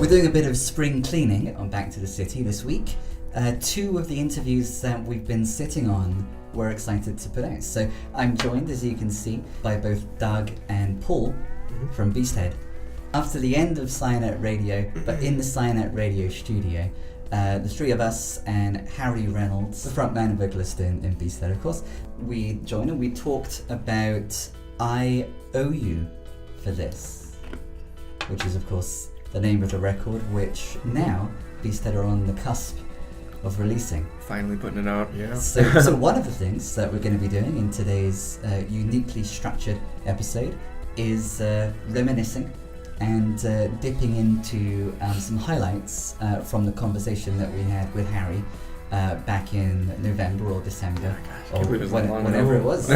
We're doing a bit of spring cleaning on Back to the City this week. Two of the interviews that we've been sitting on we're excited to put out. So I'm joined, as you can see, by both Doug and Paul from BEASTHEAD. After the end of Cyanet Radio, but in the Cyanet Radio studio, the three of us and Harry Reynolds, the frontman and vocalist in BEASTHEAD, of course, we joined and we talked about I Owe You for This, which is, of course, the name of the record, which now BEASTHEAD are on the cusp of releasing. Finally putting it out, yeah. So one of the things that we're going to be doing in today's uniquely structured episode is reminiscing and dipping into some highlights from the conversation that we had with Harry back in November or December, or whenever it was.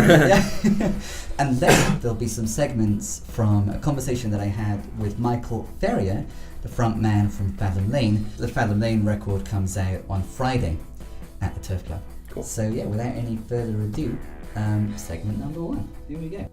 And then there'll be some segments from a conversation that I had with Michael Ferrier, the front man from Fathom Lane. The Fathom Lane record comes out on Friday at the Turf Club. Cool. So yeah, without any further ado, segment number one. Here we go.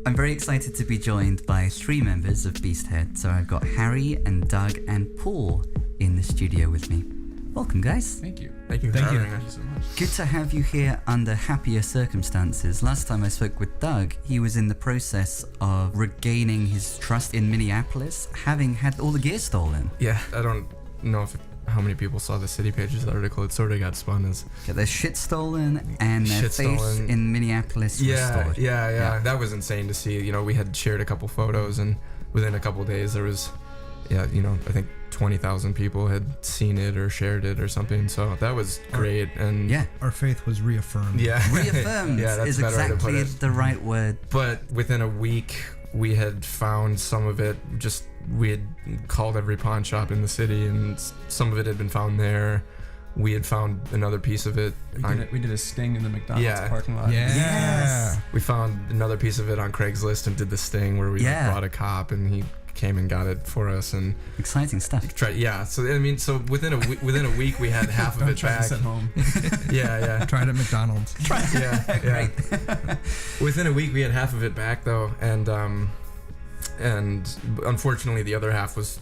I'm very excited to be joined by three members of BEASTHEAD. So I've got Harry and Doug and Paul in the studio with me. Welcome, guys. Thank you. Thank you. Thank you so much. Good to have you here under happier circumstances. Last time I spoke with Doug, he was in the process of regaining his trust in Minneapolis, having had all the gear stolen. Yeah, I don't know how many people saw the City Pages article. It sort of got spun as... Get their shit stolen and their faith in Minneapolis restored. Yeah. That was insane to see. You know, we had shared a couple photos, and within a couple days there was, I think 20,000 people had seen it or shared it or something. So that was great. And our faith was reaffirmed. Yeah. Reaffirmed is exactly the right word. But within a week, we had found some of it. We had called every pawn shop in the city, and some of it had been found there. We had found another piece of it. We did a sting in the McDonald's parking lot. Yeah. Yes. We found another piece of it on Craigslist and did the sting where we brought a cop, and he came and got it for us. And exciting stuff. So within a week we had half of it back. This at home. Yeah. Tried at McDonald's. Yeah. Within a week we had half of it back though, and unfortunately the other half was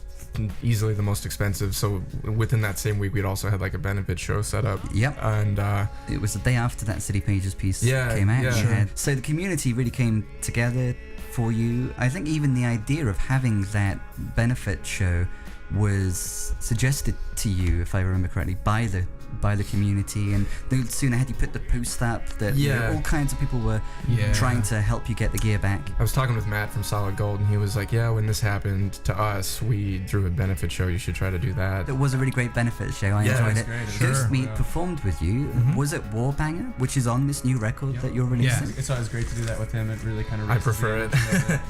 easily the most expensive. So within that same week we'd also had like a benefit show set up. Yep. And it was the day after that City Pages piece came out. Yeah. So the community really came together for you. I think even the idea of having that benefit show was suggested to you, if I remember correctly, by the community, and no sooner had you put the post up that all kinds of people were trying to help you get the gear back. I was talking with Matt from Solid Gold, and he was like, when this happened to us, we threw a benefit show. You should try to do that. It was a really great benefit show. I enjoyed it. Great. Ghost Meat performed with you. Was it Warbanger, which is on this new record that you're releasing? Yeah, it's always great to do that with him. It really kind of I prefer it. It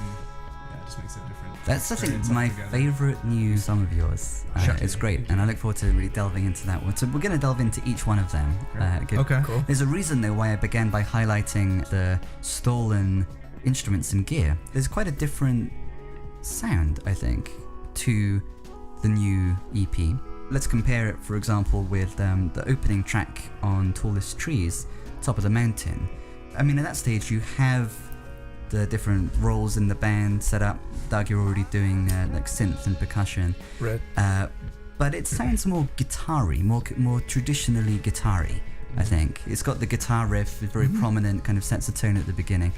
just makes it different. That's, I think, my favorite new song of yours. It's great, and I look forward to really delving into that one. So we're going to delve into each one of them. Okay, cool. There's a reason, though, why I began by highlighting the stolen instruments and gear. There's quite a different sound, I think, to the new EP. Let's compare it, for example, with the opening track on Tallest Trees, Top of the Mountain. I mean, at that stage, you have the different roles in the band set up. Doug, you're already doing like synth and percussion. Right. But it sounds more guitar-y, more traditionally guitar-y, I think. It's got the guitar riff, very prominent, kind of sets a tone at the beginning.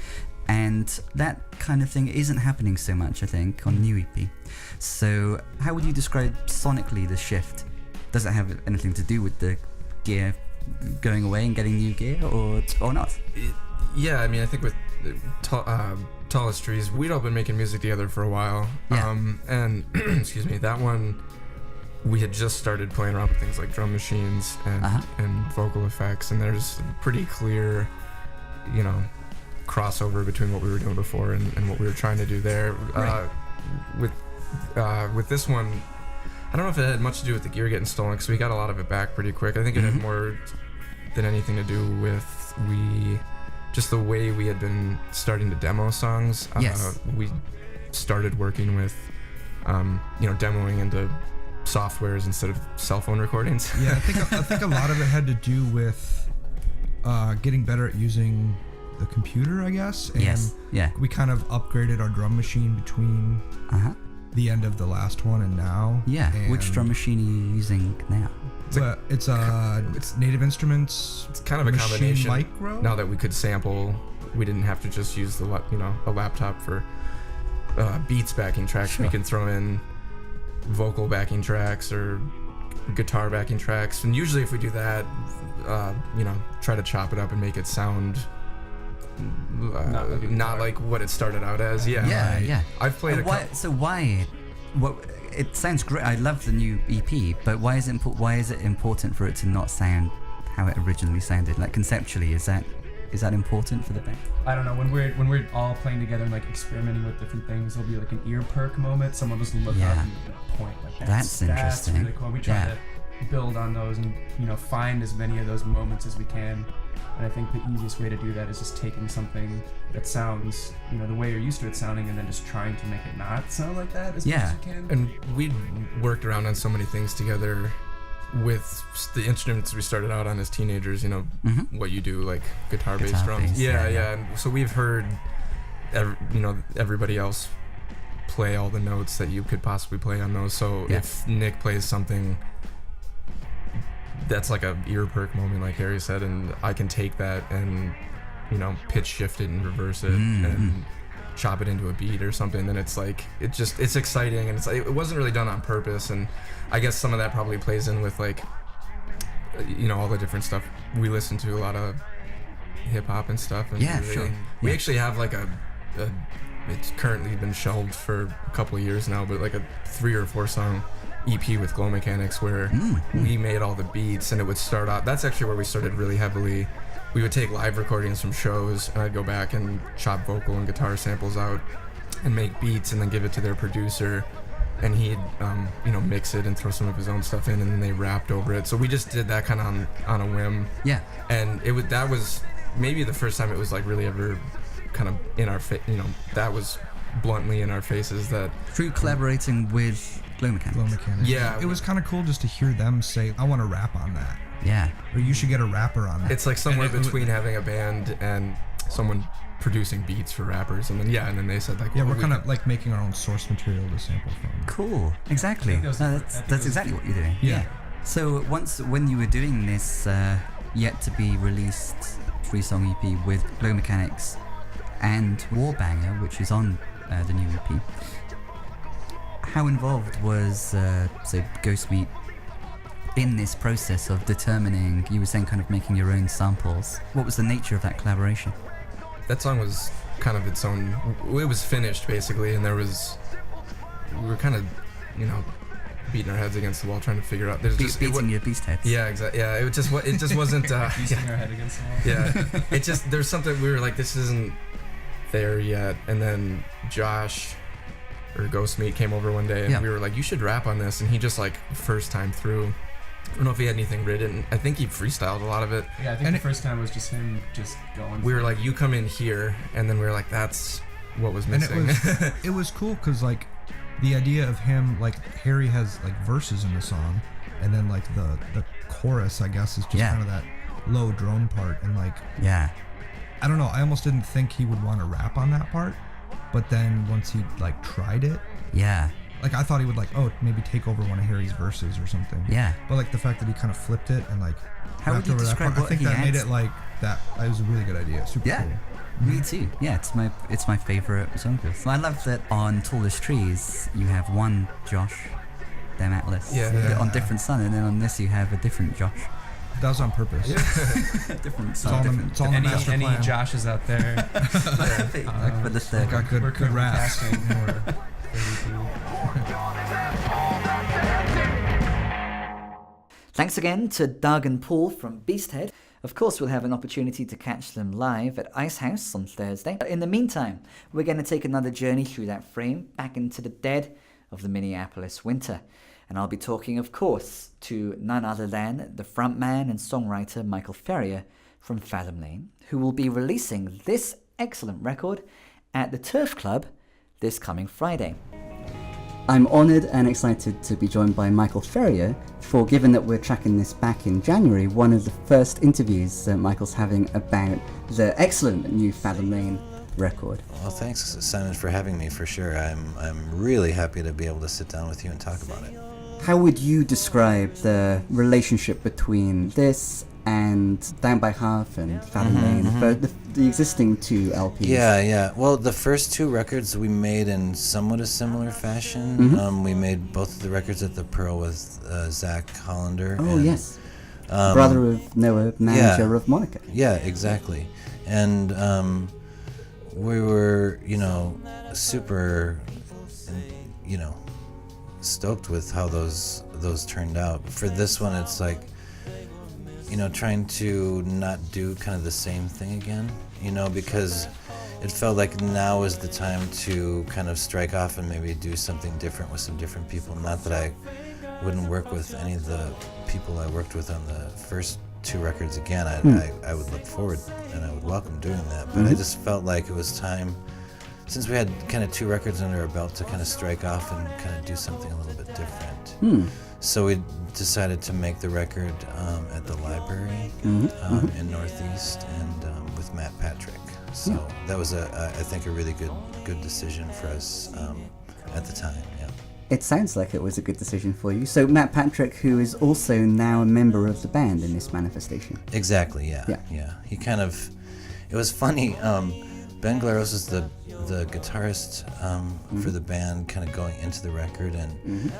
And that kind of thing isn't happening so much, I think, on new EP. So how would you describe sonically the shift? Does it have anything to do with the gear going away and getting new gear, or not? I mean, I think with Tallest Trees, we'd all been making music together for a while. And excuse me, that one, we had just started playing around with things like drum machines and vocal effects, and there's a pretty clear, crossover between what we were doing before and what we were trying to do there. Right. With this one, I don't know if it had much to do with the gear getting stolen, because we got a lot of it back pretty quick. I think it had more than anything to do with just the way we had been starting to demo songs. We started working with, demoing into softwares instead of cell phone recordings. Yeah, I think a lot of it had to do with getting better at using the computer, I guess. And we kind of upgraded our drum machine between the end of the last one and now. Yeah. And Which drum machine are you using now? It's Native Instruments. It's kind of a Machine combination. Micro. Now that we could sample, we didn't have to just use a laptop for beats backing tracks. Sure. We can throw in vocal backing tracks or guitar backing tracks, and usually if we do that, try to chop it up and make it sound not like what it started out as. Yeah. I've played What? It sounds great. I love the new EP, but why is it important for it to not sound how it originally sounded? Like conceptually, is that important for the band? I don't know. When we're all playing together and like experimenting with different things, there'll be like an ear perk moment. Someone will just look up and point like That's interesting. That's really cool. We try to build on those and find as many of those moments as we can. And I think the easiest way to do that is just taking something that sounds, the way you're used to it sounding, and then just trying to make it not sound like that as much as you can. And we worked around on so many things together with the instruments we started out on as teenagers, what you do, like guitar bass drums. Yeah. And so we've heard, everybody else play all the notes that you could possibly play on those. So if Nick plays something that's like a ear perk moment, like Harry said, and I can take that and pitch shift it and reverse it and chop it into a beat or something, then it's like it's exciting, and it's like it wasn't really done on purpose. And I guess some of that probably plays in with like all the different stuff we listen to, a lot of hip hop and stuff. And we actually have like a it's currently been shelved for a couple of years now, but like a 3 or 4 song EP with Glow Mechanics where we made all the beats, and it would start out. That's actually where we started really heavily. We would take live recordings from shows, and I'd go back and chop vocal and guitar samples out and make beats, and then give it to their producer, and he'd mix it and throw some of his own stuff in, and then they rapped over it. So we just did that kind of on a whim. Yeah. And that was maybe the first time it was like really ever kind of in our face. That was bluntly in our faces. That through collaborating with Glow Mechanics. Yeah. It was kind of cool just to hear them say, I want to rap on that. Yeah. Or you should get a rapper on that. It's like somewhere between having a band and someone producing beats for rappers, and then they said like, we're kind of like making our own source material to sample from. Cool. Exactly. That's exactly what you're doing. Yeah. So when you were doing this yet to be released 3-song EP with Glow Mechanics and Warbanger, which is on the new EP, how involved was Ghost Meat in this process of determining, you were saying kind of making your own samples? What was the nature of that collaboration? That song was kind of its own, it was finished basically, and we were kind of, beating our heads against the wall trying to figure out. Beating your beast heads. Yeah, exactly. Yeah, it just wasn't. Beating our head against the wall. Yeah, it just, there's something, we were like, this isn't there yet, and then Josh or Ghost Meat came over one day, and we were like, you should rap on this, and he just like first time through, I don't know if he had anything written. I think he freestyled a lot of it. Yeah, I think the first time was just him just going. We were like, you come in here, and then we were like, that's what was missing. And it was cool because like the idea of him, like Harry has like verses in the song, and then like the chorus, I guess, is just kind of that low drone part, and like I don't know, I almost didn't think he would want to rap on that part, but then once he like tried it, like I thought he would like, maybe take over one of Harry's verses or something. Yeah. But like the fact that he kind of flipped it and like how would you describe I think that made it like that. It was a really good idea. Super cool. Me too. Yeah, it's my favorite song. I love that on Tallest Trees you have one Josh, then Atlas. On different Sun, and then on this you have a different Josh. That was on purpose. Different. It's all in the master plan. Any Joshes out there? For the third. Got good raps. Thanks again to Doug and Paul from BEASTHEAD. Of course, we'll have an opportunity to catch them live at Ice House on Thursday. But in the meantime, we're going to take another journey through that frame, back into the dead of the Minneapolis winter. And I'll be talking, of course, to none other than the frontman and songwriter Michael Ferrier from Fathom Lane, who will be releasing this excellent record at the Turf Club this coming Friday. I'm honoured and excited to be joined by Michael Ferrier for, given that we're tracking this back in January, one of the first interviews Michael's having about the excellent new Fathom Lane record. Well, thanks, Simon, for having me, for sure. I'm really happy to be able to sit down with you and talk about it. How would you describe the relationship between this and Down by Half and Fathom Lane, the existing 2 LPs? Yeah. Well, the first 2 records we made in somewhat a similar fashion. We made both of the records at the Pearl with Zach Hollander. Oh, yes. Brother of Noah, manager of Monica. Yeah, exactly. And we were, super, stoked with how those turned out. For this one, it's like, trying to not do kind of the same thing again, because it felt like now was the time to kind of strike off and maybe do something different with some different people. Not that I wouldn't work with any of the people I worked with on the first 2 records again. I would look forward and I would welcome doing that. But I just felt like it was time, since we had kind of 2 records under our belt, to kind of strike off and kind of do something a little bit different. So we decided to make the record at the library in Northeast and with Matt Patrick. So that was I think a really good decision for us at the time. Yeah. It sounds like it was a good decision for you. So Matt Patrick, who is also now a member of the band in this manifestation. Exactly. Yeah. He kind of. It was funny. Ben Glaros is the guitarist for the band, kind of going into the record, and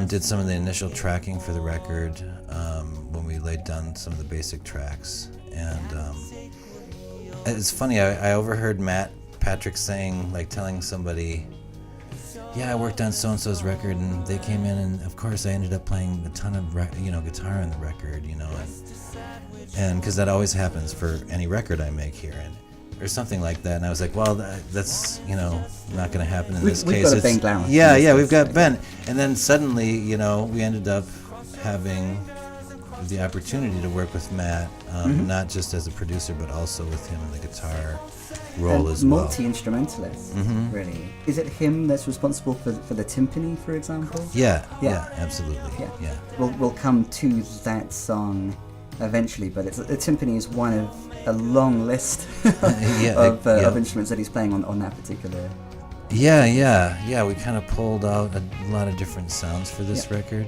did some of the initial tracking for the record when we laid down some of the basic tracks. And it's funny, I overheard Matt Patrick telling somebody, yeah, I worked on so-and-so's record, and they came in, and of course I ended up playing a ton of guitar on the record, and because that always happens for any record I make here, or something like that. And I was like, well, that's not going to happen in this case. We've got Ben Glaros. Yeah, we've got Ben. And then suddenly, we ended up having the opportunity to work with Matt, not just as a producer, but also with him in the guitar role as well. Multi-instrumentalist, really. Is it him that's responsible for the timpani, for example? Yeah, absolutely. Yeah. We'll come to that song eventually, but the timpani is one of a long list of instruments that he's playing on that particular. Yeah. We kind of pulled out a lot of different sounds for this record.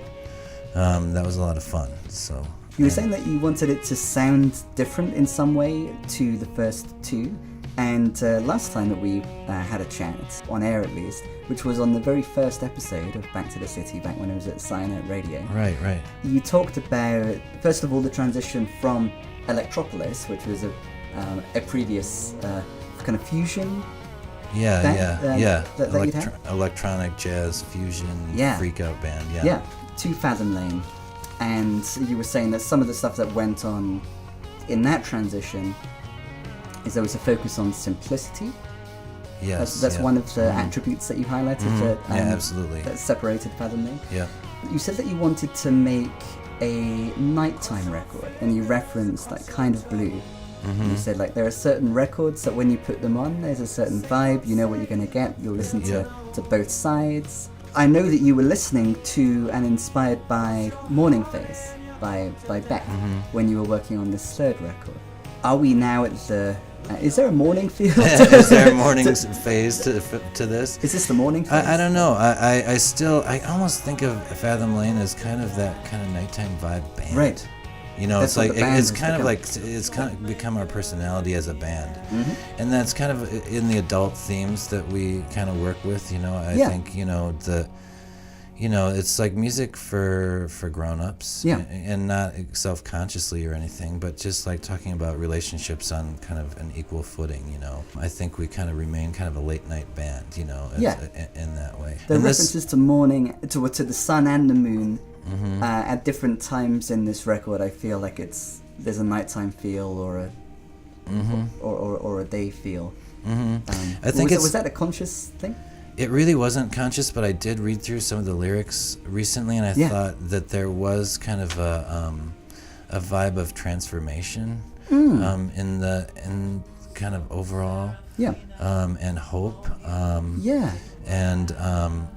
That was a lot of fun. So you were saying that you wanted it to sound different in some way to the first 2. And last time that we had a chat, on air at least, which was on the very first episode of Back to the City, back when it was at Cyanide Radio. Right. You talked about, first of all, the transition from Electropolis, which was a previous kind of fusion. Electronic jazz fusion freak out band. Yeah, to Fathom Lane. And you were saying that some of the stuff that went on in that transition is there was a focus on simplicity. Yes, that's one of the attributes that you highlighted that absolutely, that separated Fathom Lane. Yeah. You said that you wanted to make a nighttime record, and you referenced like Kind of Blue. You said there are certain records that when you put them on, there's a certain vibe. You know what you're going to get. You'll listen to both sides. I know that you were listening to and inspired by Morning Phase by Beck when you were working on this third record. Are we now at the... is there a morning feel? Is there a morning phase to this? Is this the morning phase? I don't know. I almost think of Fathom Lane as kind of that kind of nighttime vibe band. Right. It's like it's kind of become our personality as a band, and that's kind of in the adult themes that we kind of work with. I think it's like music for grown-ups, and not self-consciously or anything, but just like talking about relationships on kind of an equal footing. I think we kind of remain kind of a late-night band, in that way. The references to morning, to the sun and the moon. At different times in this record, I feel like there's a nighttime feel or a day feel. I think was that a conscious thing? It really wasn't conscious, but I did read through some of the lyrics recently, and I thought that there was kind of a vibe of transformation in kind of overall, and hope. And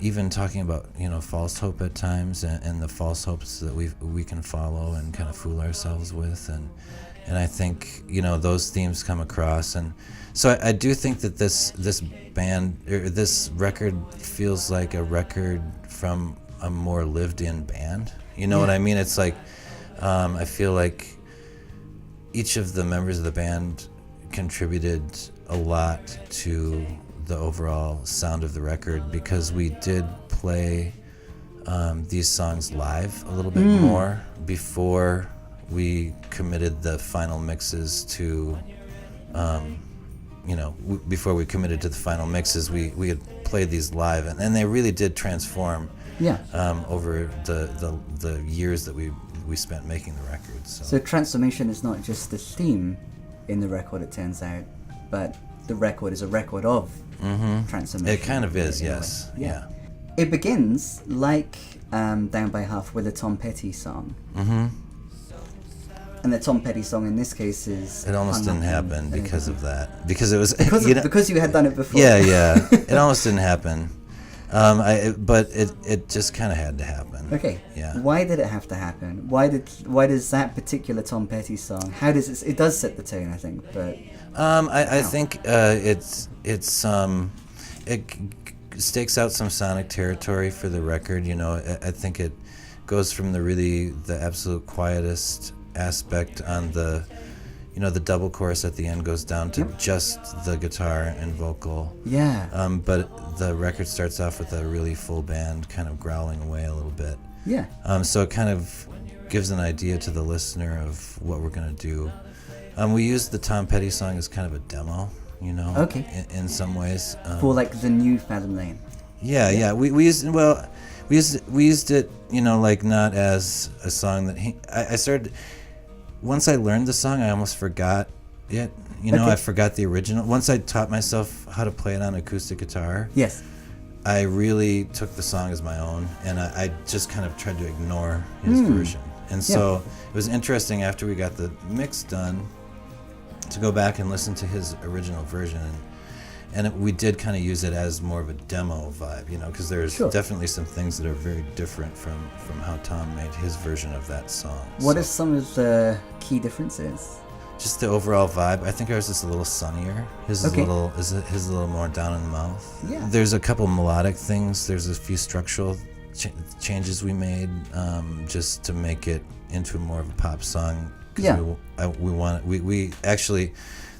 even talking about false hope at times, and the false hopes that we can follow and kind of fool ourselves with, and I think those themes come across, and so I do think that this band or this record feels like a record from a more lived-in band. You know what I mean? It's like I feel like each of the members of the band contributed a lot to the overall sound of the record, because we did play these songs live a little bit more before we committed the final mixes to before we committed to the final mixes, we had played these live, and they really did transform over the years that we spent making the record. So transformation is not just the theme in the record, it turns out, but the record is a record of transformation. It kind of is, yes. Yeah. It begins like Down by Half with a Tom Petty song. And the Tom Petty song in this case is... It almost didn't happen because of that. Because it was... Because you had done it before. Yeah. It almost didn't happen. But it just kind of had to happen. Okay. Yeah. Why did it have to happen? Why does that particular Tom Petty song... How does it does set the tone, I think, but... I think it stakes out some sonic territory for the record. I think it goes from the absolute quietest aspect on the double chorus at the end goes down to just the guitar and vocal. Yeah. But the record starts off with a really full band kind of growling away a little bit. Yeah. So it kind of gives an idea to the listener of what we're going to do. We used the Tom Petty song as kind of a demo, Okay. in some ways. For like the new Fathom Lane. Yeah. We used it, like not as a song that I started. Once I learned the song, I almost forgot it. I forgot the original. Once I taught myself how to play it on acoustic guitar. Yes. I really took the song as my own, and I just kind of tried to ignore his version. And so it was interesting after we got the mix done to go back and listen to his original version, and we did kind of use it as more of a demo vibe, because there's definitely some things that are very different from how Tom made his version of that song. What are some of the key differences? Just the overall vibe. I think ours is a little sunnier. His is a little more down in the mouth. Yeah. There's a couple melodic things. There's a few structural changes we made just to make it into more of a pop song. Yeah. We actually,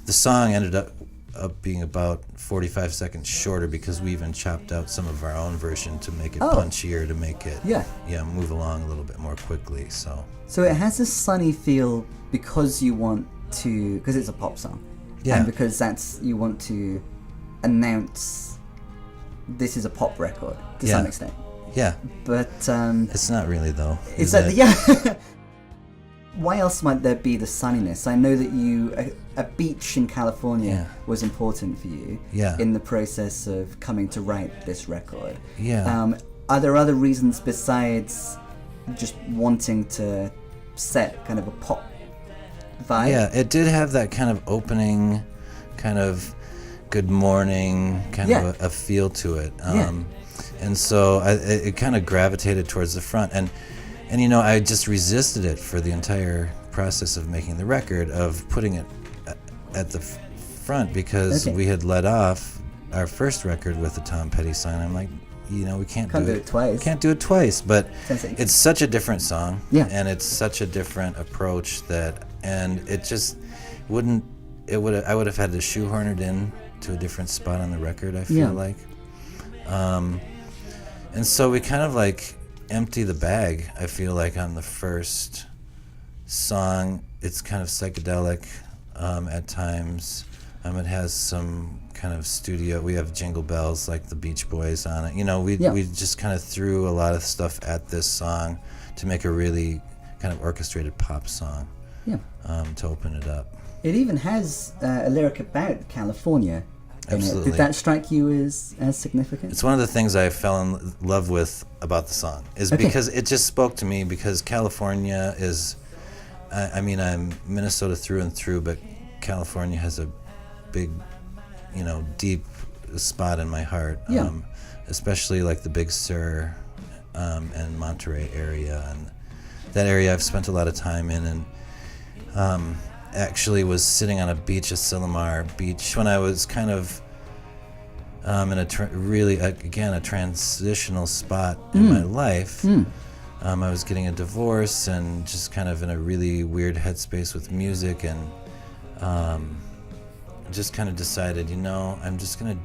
the song ended up being about 45 seconds shorter because we even chopped out some of our own version to make it punchier, to make it move along a little bit more quickly. So it has a sunny feel because it's a pop song, and because you want to announce this is a pop record to some extent. Yeah, but it's not really though. It's like Why else might there be the sunniness? I know that a beach in California was important for you in the process of coming to write this record. Yeah. Are there other reasons besides just wanting to set kind of a pop vibe? Yeah, it did have that kind of opening, kind of good morning, kind of a feel to it. And so it kind of gravitated towards the front. And I just resisted it for the entire process of making the record, of putting it at the front, because we had let off our first record with the Tom Petty song. I'm like, we can't do it twice. Can't do it twice, but it's such a different song, and it's such a different approach and it just wouldn't. I would have had to shoehorn it in to a different spot on the record, I feel like. And so we kind of like empty the bag, I feel like, on the first song. It's kind of psychedelic at times. It has some kind of studio. We have Jingle Bells like the Beach Boys on it. We just kind of threw a lot of stuff at this song to make a really kind of orchestrated pop song to open it up. It even has a lyric about California. Absolutely. Did that strike you as significant? It's one of the things I fell in love with about the song, is because it just spoke to me, because California is, I'm Minnesota through and through, but California has a big, deep spot in my heart, especially like the Big Sur and Monterey area, and that area I've spent a lot of time in, and actually was sitting on a beach, a Silomar beach, when I was kind of in a really, again, a transitional spot in my life. I was getting a divorce and just kind of in a really weird headspace with music, and just kind of decided, I'm just going to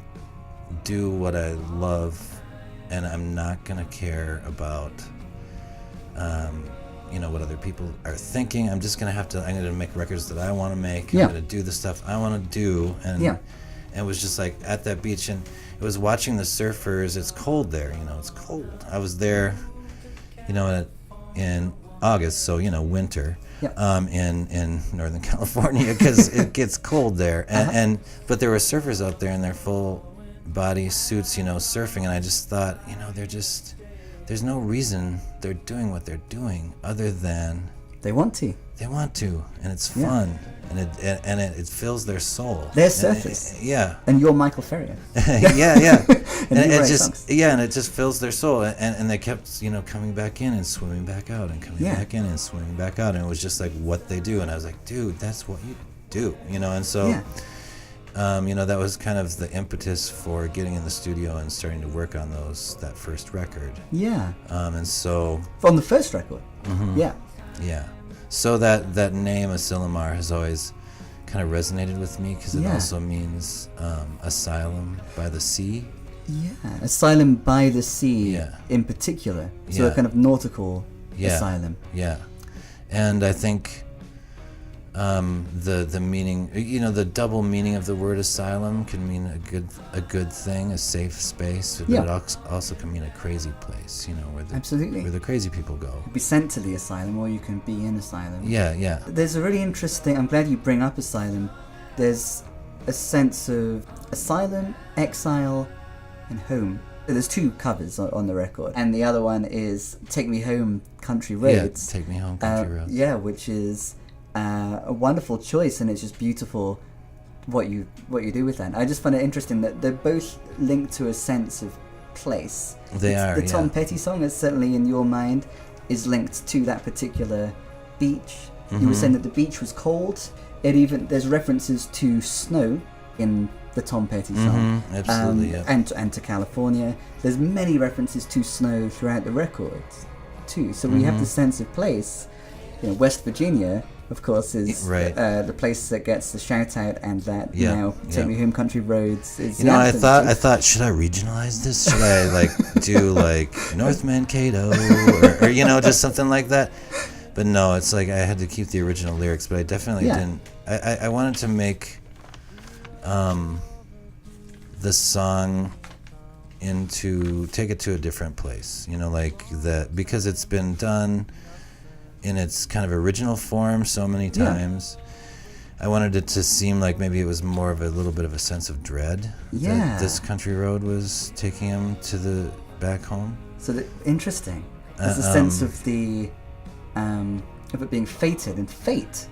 do what I love, and I'm not going to care about what other people are thinking. I'm just going to make records that I want to make. I'm going to do the stuff I want to do. And it was just like at that beach, and it was watching the surfers. It's cold there, it's cold. I was there, in August, so, winter, in Northern California, because it gets cold there. But there were surfers out there in their full body suits, surfing, and I just thought, there's no reason they're doing what they're doing other than they want to, and it's fun, and it fills their soul. They're surfers. And you're Michael Ferrier. and it just fills their soul, and they kept coming back in and swimming back out and coming back in and swimming back out, and it was just like what they do, and I was like, dude, that's what you do, and so that was kind of the impetus for getting in the studio and starting to work on that first record. And so from the first record. So that name Asilomar has always kind of resonated with me, because it also means asylum by the sea. Asylum by the sea in particular. So a kind of nautical asylum. And I think the meaning, the double meaning of the word asylum can mean a good thing, a safe space, but it also can mean a crazy place, where the crazy people go. Be sent to the asylum, or you can be in asylum. Yeah. There's a really interesting, I'm glad you bring up asylum. There's a sense of asylum, exile, and home. There's two covers on the record, and the other one is Take Me Home, Country Roads. Take Me Home, Country Roads. Which is a wonderful choice, and it's just beautiful what you do with that. I just find it interesting that they're both linked to a sense of place. The Tom Petty song is certainly in your mind is linked to that particular beach. You were saying that the beach was cold. There's references to snow in the Tom Petty song, absolutely, and to California. There's many references to snow throughout the record too. So we have the sense of place. West Virginia, of course, is the place that gets the shout out, and that now Take Me Home, Country Roads is. I thought, should I regionalize this? Should I do North Mankato or just something like that? But no, it's like I had to keep the original lyrics, but I definitely didn't. I wanted to make the song take it to a different place, because it's been done in its kind of original form so many times. I wanted it to seem like maybe it was more of a little bit of a sense of dread that this country road was taking him to the back home. So interesting. There's a sense of the of it being fated, and fate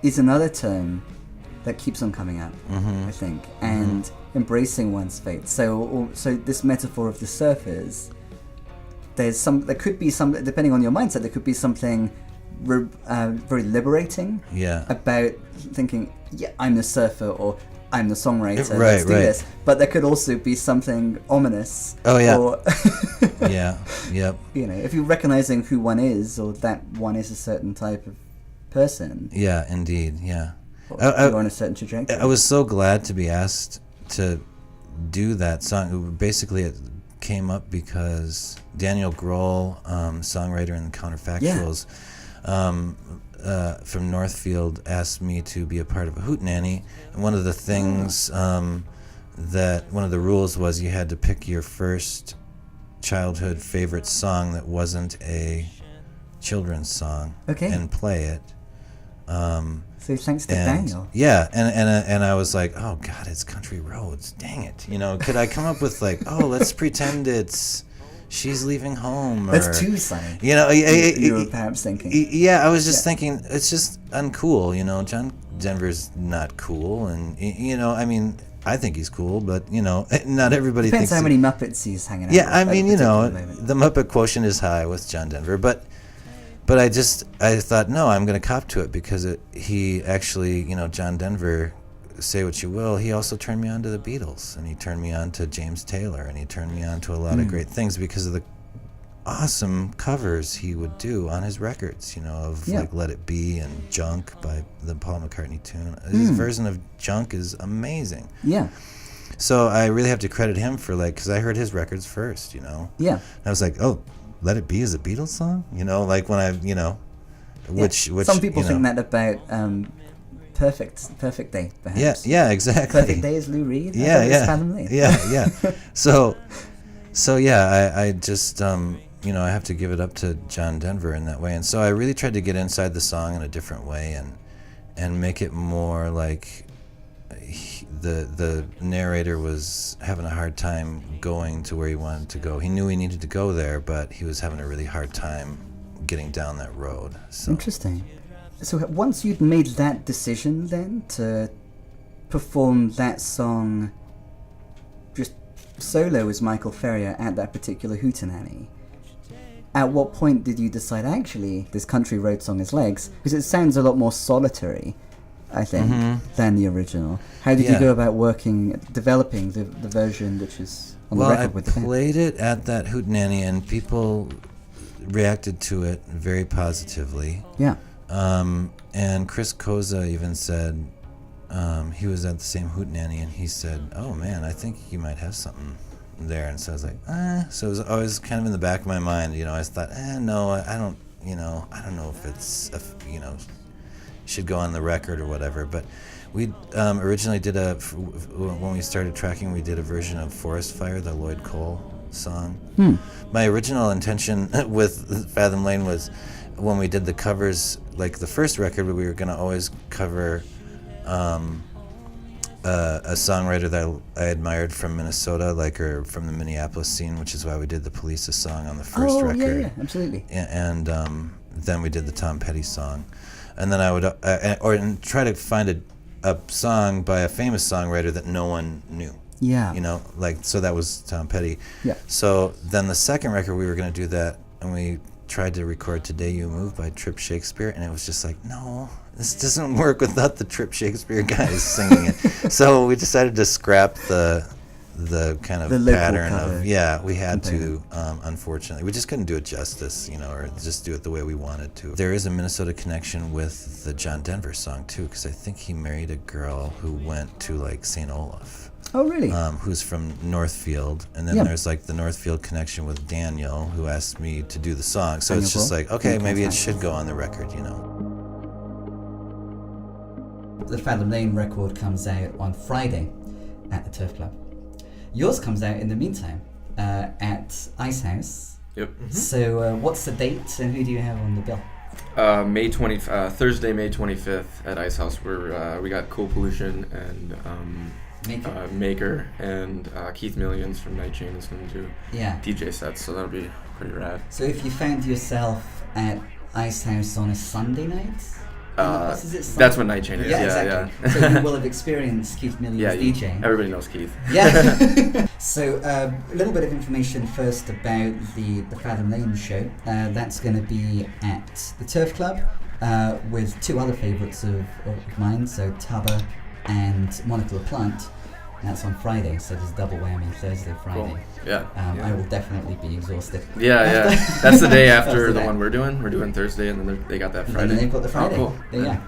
is another term that keeps on coming up, I think, and embracing one's fate. So this metaphor of the surfers, there could be some, depending on your mindset, there could be something very liberating about thinking, I'm the surfer, or I'm the songwriter, let's do this. But there could also be something ominous. Or if you're recognizing who one is, or that one is a certain type of person. Yeah, indeed, you're on a certain trajectory. I was so glad to be asked to do that song. Basically, it came up because Daniel Grohl, songwriter in the Counterfactuals, from Northfield, asked me to be a part of a hootenanny, and one of the things one of the rules was you had to pick your first childhood favorite song that wasn't a children's song and play it. So thanks to Daniel. Yeah, and I was like, oh God, it's Country Roads. Dang it. Could I come up with let's pretend it's She's Leaving Home? That's too sunny. You were perhaps thinking. Yeah, I was just thinking, it's just uncool, John Denver's not cool, and, I think he's cool, but, not everybody Depends thinks... how many Muppets he's hanging out with. Yeah, the Muppet quotient is high with John Denver, but But I thought, no, I'm going to cop to it, because he actually, John Denver, say what you will, he also turned me on to the Beatles, and he turned me on to James Taylor, and he turned me on to a lot of great things because of the awesome covers he would do on his records, of like Let It Be and Junk by the Paul McCartney tune. His version of Junk is amazing. Yeah. So I really have to credit him for because I heard his records first, Yeah. And I was like, oh, Let It Be is a Beatles song? Like when I, which some people think that about Perfect Day, perhaps. Yeah, exactly. Perfect Day is Lou Reed. Yeah. So yeah, I just I have to give it up to John Denver in that way, and so I really tried to get inside the song in a different way and make it more like the narrator was having a hard time going to where he wanted to go. He knew he needed to go there, but he was having a really hard time getting down that road. So. Interesting. So once you'd made that decision then to perform that song just solo as Michael Ferrier at that particular hootenanny, at what point did you decide, actually, this country road song has legs? Because it sounds a lot more solitary, I think, than the original. How did you go about developing the version which is on the record with the band? Well, I played it at that hootenanny, and people reacted to it very positively. Yeah. And Chris Koza even said, he was at the same hootenanny, and he said, oh man, I think you might have something there. And so I was like, So it was always kind of in the back of my mind, I thought, no, I don't, I don't know if it's, should go on the record or whatever. But we originally did when we started tracking, we did a version of Forest Fire, the Lloyd Cole song. My original intention with Fathom Lane was, when we did the covers, like the first record, we were going to always cover a songwriter that I admired from Minnesota, or from the Minneapolis scene, which is why we did the Police song on the first record. Yeah, absolutely. And then we did the Tom Petty song. And then I would try to find a song by a famous songwriter that no one knew. Yeah. So that was Tom Petty. Yeah. So then the second record, we were going to do that, and we tried to record Today You Move by Trip Shakespeare, and it was just like, no, this doesn't work without the Trip Shakespeare guys singing it. So we decided to scrap the kind of pattern of, we had to, unfortunately. We just couldn't do it justice, or just do it the way we wanted to. There is a Minnesota connection with the John Denver song, too, because I think he married a girl who went to, St. Olaf. Oh, really? Who's from Northfield, and then there's the Northfield connection with Daniel, who asked me to do the song. So it's just okay, maybe it should go on the record, The Fathom Lane record comes out on Friday at the Turf Club. Yours comes out in the meantime at Ice House. Yep. Mm-hmm. So what's the date, and who do you have on the bill? Thursday, May 25th at Ice House, where we got Cool Pollution and Maker, and Keith Millions from Night Chain is going to do DJ sets, so that'll be pretty rad. So if you found yourself at Ice House on a Sunday night, that's what Night Chain is. Yeah. So you will have experienced Keith Millions DJing. Everybody knows Keith. Yeah. So a little bit of information first about the Fathom Lane show. That's going to be at the Turf Club with two other favourites of mine, so Tubba and Monica LaPlante. And that's on Friday, so there's double whammy, Thursday, Friday. Cool. Yeah. I will definitely be exhausted. Yeah. That's the day after the one we're doing. We're doing Thursday, and then they got that Friday. And then they've got the Friday. Oh, cool. Yeah.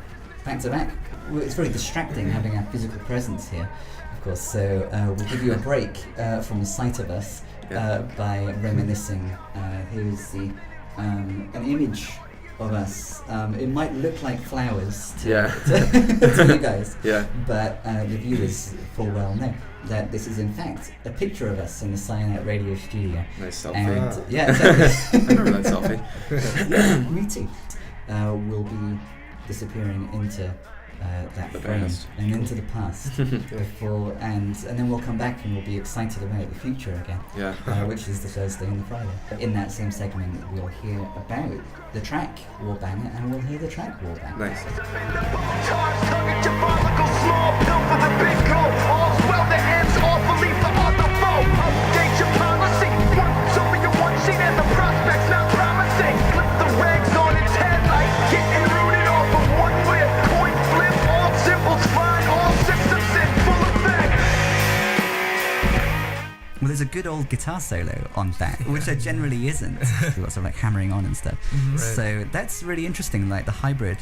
Back to back. It's very distracting having our physical presence here, of course. So we'll give you a break from the sight of us by reminiscing. Here's an image of us. It might look like flowers to you guys, but the viewers full well know that this is in fact a picture of us in the Cyanide Radio studio. Nice selfie. And, exactly. I remember that selfie. Yeah, me too. We'll be disappearing into that the frame past. and into the past before, and then we'll come back and we'll be excited about the future again. Which is the Thursday and the Friday. In that same segment, we'll hear about the track War Banger, and we'll hear the track War Banger. Nice. Policy. One, so you one sheet and the prospects not promising. Flip the rags on and Well, there's a good old guitar solo on that, which there generally isn't. Lots of like hammering on and stuff. Right. So that's really interesting, like the hybrid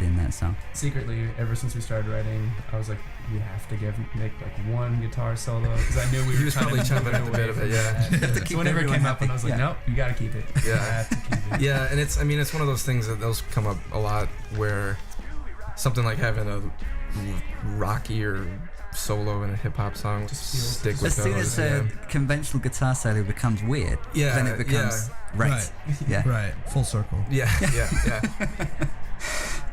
in that song. Secretly, ever since we started writing, I was like, we have to make like one guitar solo, because I knew we were He was probably chomping at the bit of it, yeah. So whenever it came up, and I was like, nope, you gotta keep it. Yeah. I have to keep it. Yeah, and it's one of those things that those come up a lot where something like having a rockier solo in a hip hop song just stick with as soon those. as a conventional guitar solo becomes weird, Yeah, then it becomes right. Yeah. Right. Full circle. Yeah.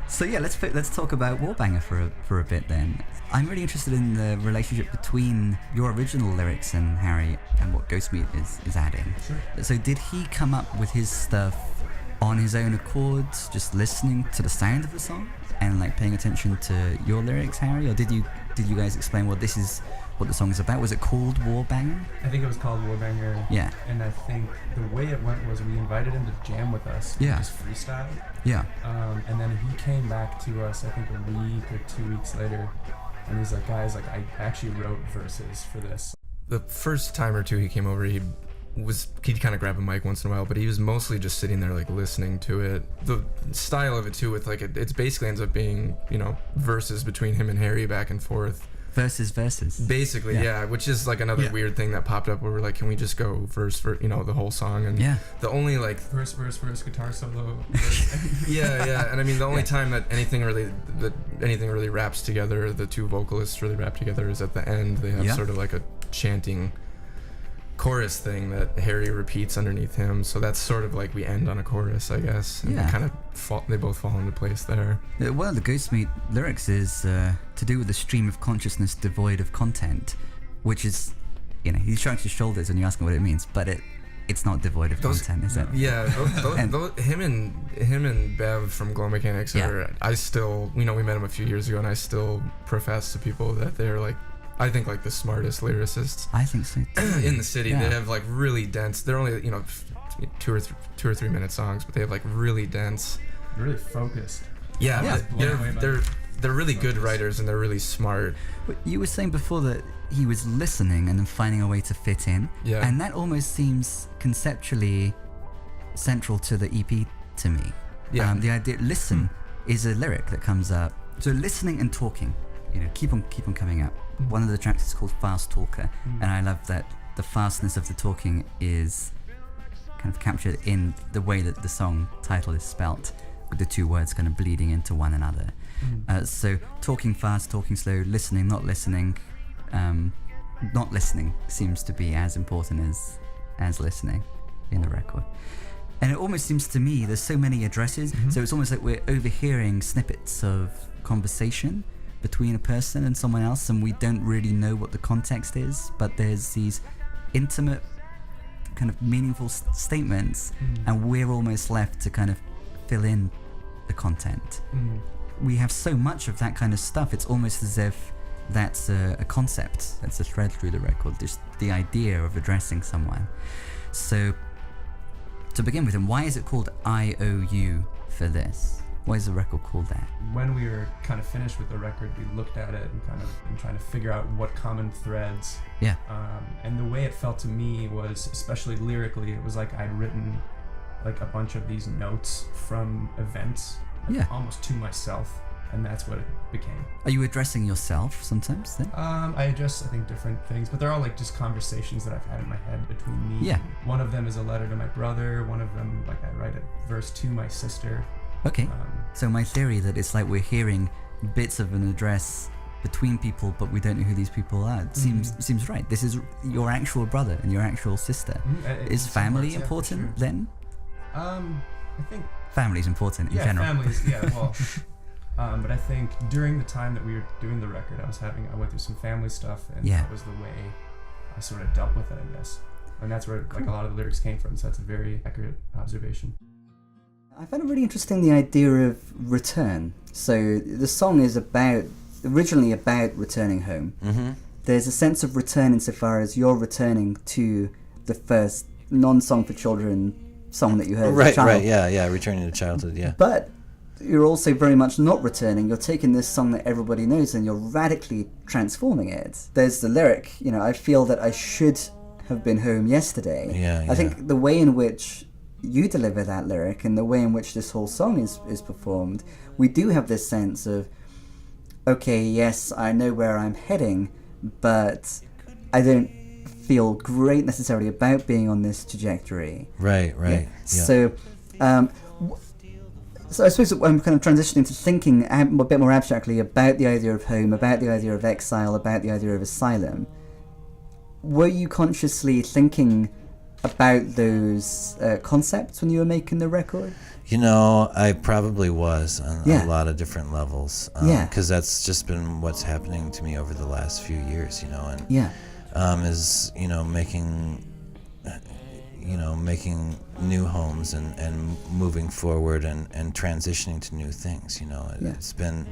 So yeah, let's talk about Warbanger for a bit then. I'm really interested in the relationship between your original lyrics and Harry and what Ghostmeat is adding. Sure. So did he come up with his stuff on his own accord, just listening to the sound of the song and like paying attention to your lyrics, Harry, or did you guys explain what the song is about? Was it called Warbanger? I think it was called Warbanger. Yeah. And I think the way it went was we invited him to jam with us. Yeah. Just freestyle. Yeah. And then he came back to us, I think a week or 2 weeks later, and he's like, guys, like I actually wrote verses for this. The first time or two he came over, he'd kind of grab a mic once in a while, but he was mostly just sitting there like listening to it. The style of it too, with like it's basically ends up being, you know, verses between him and Harry back and forth. Verses. Basically, yeah, which is like another weird thing that popped up where we're like, can we just go verse for, you know, the whole song? And the only like verse, guitar solo. yeah, and I mean the only time that anything really raps together, the two vocalists really rap together, is at the end. They have sort of like a chanting chorus thing that Harry repeats underneath him, so that's sort of like we end on a chorus, I guess. And they both fall into place there. One of the Ghostmeat lyrics is to do with the stream of consciousness devoid of content, which is, you know, he shrugs his shoulders and you ask him what it means, but it's not devoid of content, is it? Yeah, him and Bev from Glow Mechanics I still, you know, we met him a few years ago, and I still profess to people that they're like, I think like the smartest lyricists. I think so too. In the city. They have like really dense. They're only, you know, 2 or 3 minute songs, but they have like really dense. Really focused. Yeah. They're really good writers, and they're really smart. But you were saying before that he was listening and then finding a way to fit in. Yeah. And that almost seems conceptually central to the EP to me. Yeah. The idea listen is a lyric that comes up. So listening and talking, you know, keep on coming up. One of the tracks is called Fast Talker, and I love that the fastness of the talking is kind of captured in the way that the song title is spelt, with the two words kind of bleeding into one another. So talking fast, talking slow, listening, not listening. Not listening seems to be as important as listening in the record. And it almost seems to me there's so many addresses, so it's almost like we're overhearing snippets of conversation between a person and someone else, and we don't really know what the context is, but there's these intimate kind of meaningful statements, and we're almost left to kind of fill in the content. We have so much of that kind of stuff, it's almost as if that's a concept, that's a thread through the record, just the idea of addressing someone. So to begin with, and why is it called IOU for this? Why is the record called that? When we were kind of finished with the record, we looked at it and trying to figure out what common threads. Yeah. And the way it felt to me was, especially lyrically, it was like I'd written like a bunch of these notes from events, almost to myself, and that's what it became. Are you addressing yourself sometimes then? I address, I think, different things, but they're all like just conversations that I've had in my head between me. Yeah. One of them is a letter to my brother. One of them, like I write a verse to my sister. Okay, so my theory that it's like we're hearing bits of an address between people, but we don't know who these people are. Seems right. This is your actual brother and your actual sister. Is family important then? I think family's important in general. Families, well. But I think during the time that we were doing the record, I went through some family stuff, and that was the way I sort of dealt with it, I guess. And that's where like a lot of the lyrics came from. So that's a very accurate observation. I found it really interesting, the idea of return. So the song is originally about returning home. There's a sense of return insofar as you're returning to the first non-song for children song that you heard as a child. Yeah, returning to childhood, yeah. But you're also very much not returning. You're taking this song that everybody knows and you're radically transforming it. There's the lyric, I feel that I should have been home yesterday. Yeah. I think the way in which you deliver that lyric and the way in which this whole song is performed, we do have this sense of, okay, yes, I know where I'm heading, but I don't feel great necessarily about being on this trajectory. Right. Yeah. So, so I suppose I'm kind of transitioning to thinking a bit more abstractly about the idea of home, about the idea of exile, about the idea of asylum. Were you consciously thinking about those concepts when you were making the record? I probably was on a lot of different levels. Because that's just been what's happening to me over the last few years, is making new homes and moving forward and transitioning to new things. It's been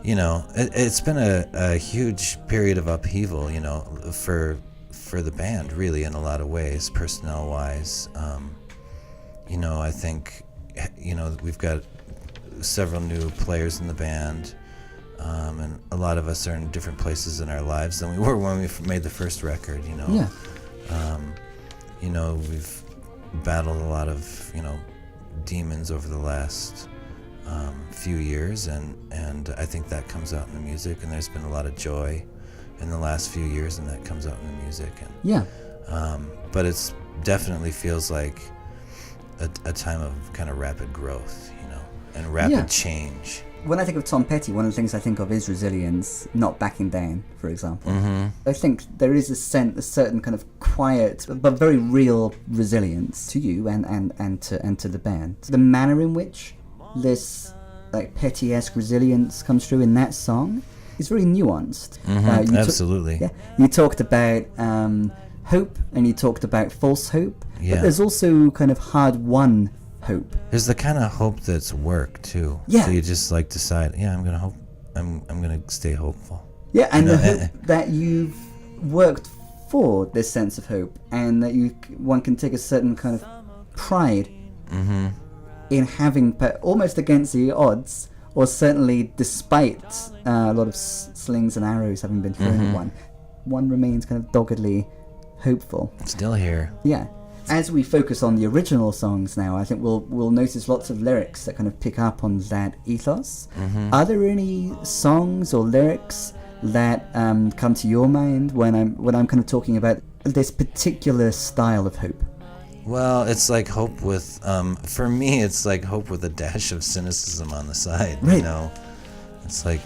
it's been a huge period of upheaval, for the band, really, in a lot of ways, personnel wise. I think we've got several new players in the band, and a lot of us are in different places in our lives than we were when we made the first record. We've battled a lot of demons over the last few years, and I think that comes out in the music, and there's been a lot of joy in the last few years, and that comes out in the music. But it's definitely feels like a time of kind of rapid growth, and rapid change. When I think of Tom Petty, one of the things I think of is resilience, not backing down, for example. I think there is a certain kind of quiet but very real resilience to you and to the band. The manner in which this Petty-esque resilience comes through in that song is very nuanced. Absolutely. You talked about hope, and you talked about false hope, but there's also kind of hard-won hope. There's the kind of hope that's work too. So you just decide, I'm gonna hope, I'm gonna stay hopeful. And the hope that you've worked for this sense of hope, and that one can take a certain kind of pride in having, almost against the odds, or certainly despite a lot of slings and arrows having been thrown at one remains kind of doggedly hopeful. Still here. As we focus on the original songs now, I think we'll notice lots of lyrics that kind of pick up on that ethos. Are there any songs or lyrics that come to your mind when I'm kind of talking about this particular style of hope? Well, it's like hope with, for me, it's like hope with a dash of cynicism on the side. Right. It's like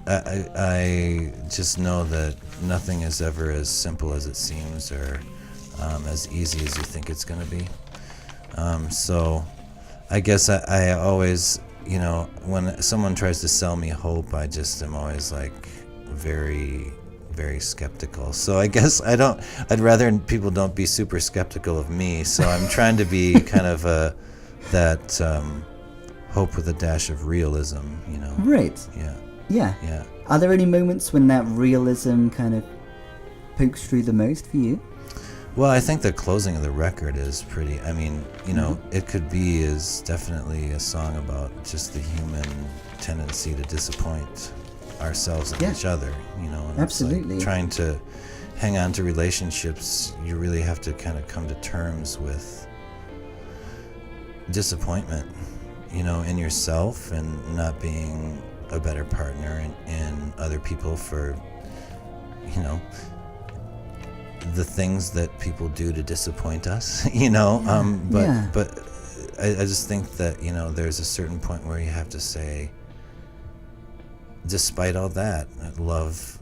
I just know that nothing is ever as simple as it seems, or as easy as you think it's going to be. So I guess I always, when someone tries to sell me hope, I just am always very, very skeptical. So I guess I'd rather people don't be super skeptical of me. So I'm trying to be kind of that hope with a dash of realism, Right. Yeah. Are there any moments when that realism kind of pokes through the most for you? Well, I think the closing of the record is pretty, It Could Be is definitely a song about just the human tendency to disappoint ourselves and each other, and absolutely. It's trying to hang on to relationships, you really have to kind of come to terms with disappointment, in yourself, and not being a better partner in other people for, the things that people do to disappoint us, but I just think that, there's a certain point where you have to say, despite all that, love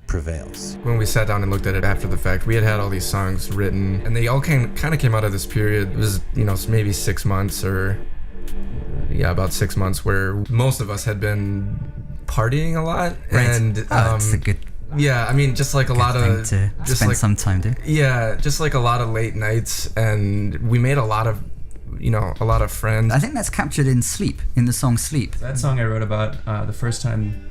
prevails. When we sat down and looked at it after the fact, we had all these songs written, and they all kind of came out of this period. It was, maybe 6 months about 6 months, where most of us had been partying a lot. Right. And that's a good. Yeah, just a lot of to spend some time doing. Yeah, just a lot of late nights, and we made a lot of friends. I think that's captured in Sleep, in the song Sleep. That song I wrote about the first time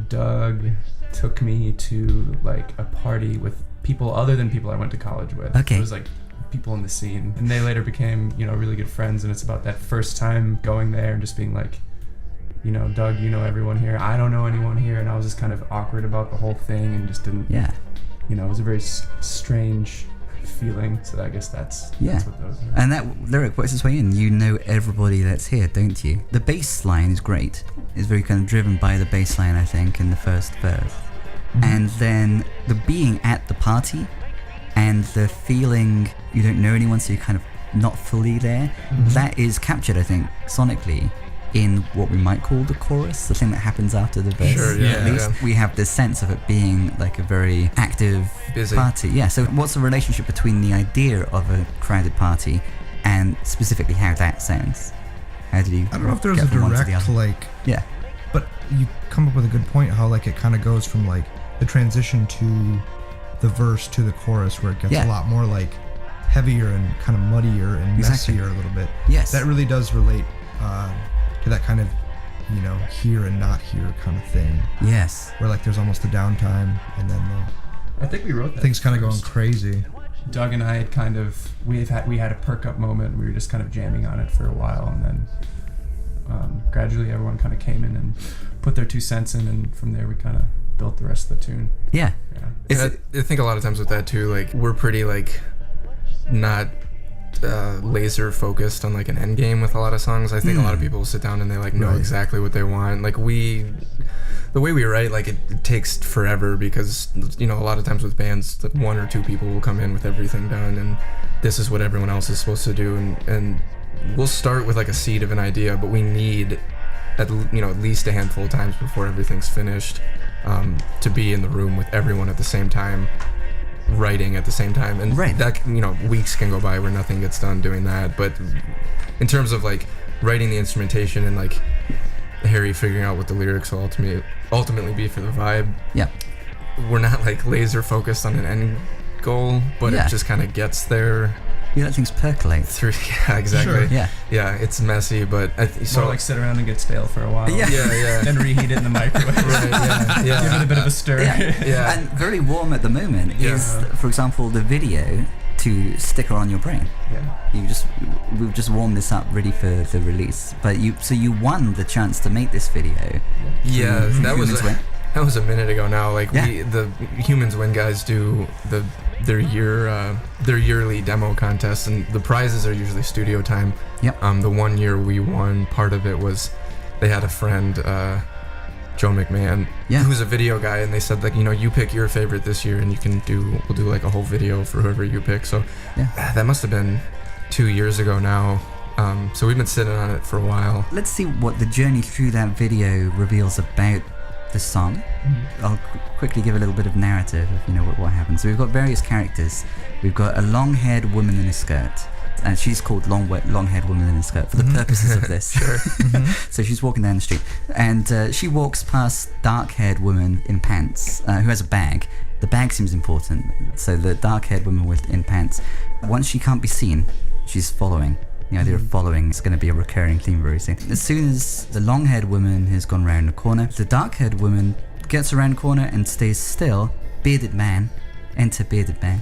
Doug took me to a party with people other than people I went to college with. Okay. It was people in the scene, and they later became, you know, really good friends. And it's about that first time going there and just being like, you know, Doug, you know everyone here, I don't know anyone here, and I was just kind of awkward about the whole thing and just didn't, you know, it was a very strange feeling. So I guess that's what those are. And that lyric works its way in. You know everybody that's here, don't you? The bass line is great. It's very kind of driven by the bass line, I think, in the first verse. And then the being at the party and the feeling you don't know anyone, so you're kind of not fully there, that is captured, I think, sonically in what we might call the chorus, the thing that happens after the verse. Sure, yeah, At least we have this sense of it being like a very active party. Yeah, so what's the relationship between the idea of a crowded party and specifically how that sounds? How did you I don't know if there's a direct, like... Yeah. But you come up with a good point, how like it kind of goes from like the transition to the verse to the chorus, where it gets a lot more like heavier and kind of muddier and messier a little bit. Yes. That really does relate to that kind of, you know, here and not here kind of thing. Yes. Where like there's almost a downtime and then I think we wrote that. Things kind of going crazy. Doug and I had kind of, we had a perk up moment. We were just kind of jamming on it for a while, and then gradually everyone kind of came in and put their 2 cents in, and from there we kind of built the rest of the tune. Yeah. I think a lot of times with that too, like we're pretty like not laser focused on like an end game with a lot of songs. I think a lot of people sit down and they like know exactly what they want. Like the way we write, like it takes forever because, you know, a lot of times with bands, like 1 or 2 people will come in with everything done and this is what everyone else is supposed to do, and we'll start with like a seed of an idea, but we need at least a handful of times before everything's finished to be in the room with everyone at the same time, writing at the same time, and that, you know, weeks can go by where nothing gets done doing that. But in terms of like writing the instrumentation and like Harry figuring out what the lyrics will ultimately be for the vibe, we're not like laser focused on an end goal, but it just kind of gets there. You let things percolate through. Yeah, exactly. Sure. Yeah, it's messy, but so like sit around and get stale for a while. Yeah. Then reheat it in the microwave. Give it a bit of a stir. And very warm at the moment is, for example, the video to Sticker on Your Brain. We've just warmed this up ready for the release, but you won the chance to make this video. That was a minute ago now. Like the Humans Win guys do their yearly demo contest, and the prizes are usually studio time. The 1 year we won, part of it was they had a friend, Joe McMahon, who's a video guy, and they said, like, you know, you pick your favorite this year and we'll do like a whole video for whoever you pick. So that must have been 2 years ago now. So we've been sitting on it for a while. Let's see what the journey through that video reveals about the song. I'll quickly give a little bit of narrative if you know what happens. So we've got various characters. We've got a long-haired woman in a skirt, and she's called long-haired woman in a skirt for the purposes of this. So she's walking down the street, and she walks past dark-haired woman in pants who has a bag. The bag seems important, so the dark-haired woman in pants, once she can't be seen, she's following. The idea of following is going to be a recurring theme very soon. As soon as the long-haired woman has gone round the corner, the dark-haired woman gets around the corner and stays still. Bearded man, enter bearded man,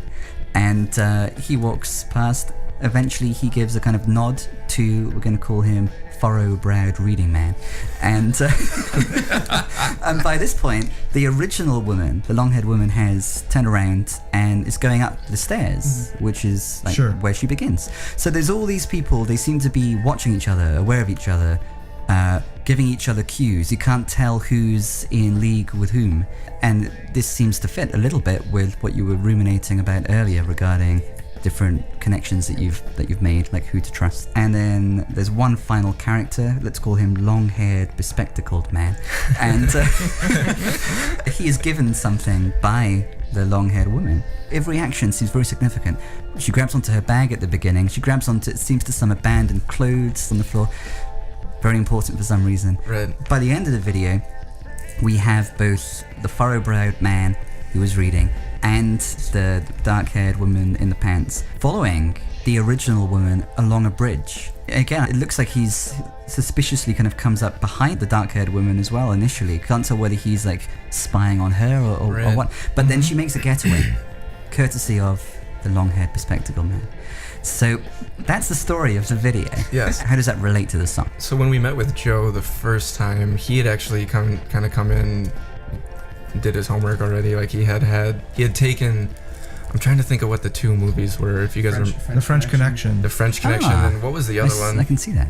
and he walks past. Eventually he gives a kind of nod to, we're going to call him furrow-browed reading man, and and by this point the original woman, the long-haired woman, has turned around and is going up the stairs, which is like where she begins. So there's all these people, they seem to be watching each other, aware of each other, giving each other cues. You can't tell who's in league with whom, and this seems to fit a little bit with what you were ruminating about earlier regarding different connections that you've made, like who to trust. And then there's one final character, let's call him long-haired bespectacled man, and he is given something by the long-haired woman. Every action seems very significant. She grabs onto her bag at the beginning, she grabs onto, it seems to some abandoned clothes on the floor, very important for some reason. By the end of the video we have both the furrow-browed man who was reading and the dark-haired woman in the pants following the original woman along a bridge. Again, it looks like he's suspiciously kind of comes up behind the dark-haired woman as well initially. Can't tell whether he's like spying on her or what. But then she makes a getaway, courtesy of the long-haired bespectacled man. So that's the story of the video. Yes. How does that relate to the song? So when we met with Joe the first time, he had actually come in, did his homework already. Like he had taken. I'm trying to think of what the two movies were. If you guys remember, The French Connection. The French Connection, and what was the other one? I can see that.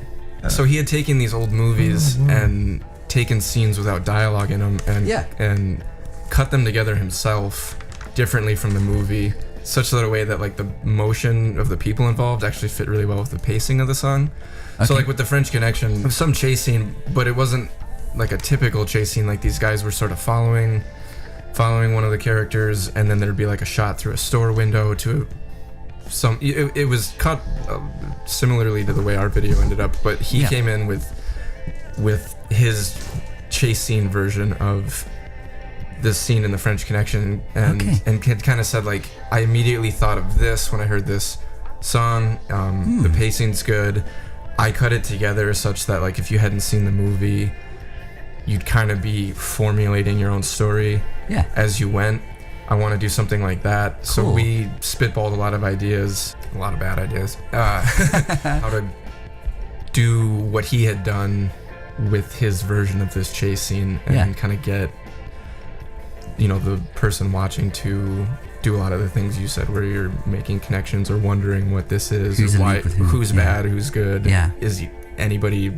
So he had taken these old movies and taken scenes without dialogue in them and cut them together himself differently from the movie, such that a way that like the motion of the people involved actually fit really well with the pacing of the song. Okay. So like with the French Connection, there was some chase scene, but it wasn't like a typical chase scene. Like these guys were sort of following one of the characters, and then there'd be like a shot through a store window to some. It was cut similarly to the way our video ended up, but he came in with his chase scene version of this scene in the French Connection, and had kind of said like, I immediately thought of this when I heard this song. The pacing's good. I cut it together such that like if you hadn't seen the movie, you'd kind of be formulating your own story as you went. I want to do something like that. Cool. So we spitballed a lot of ideas, a lot of bad ideas, how to do what he had done with his version of this chase scene, and kind of get, you know, the person watching to do a lot of the things you said, where you're making connections or wondering what this is, who's or why, who's bad, who's good, is anybody,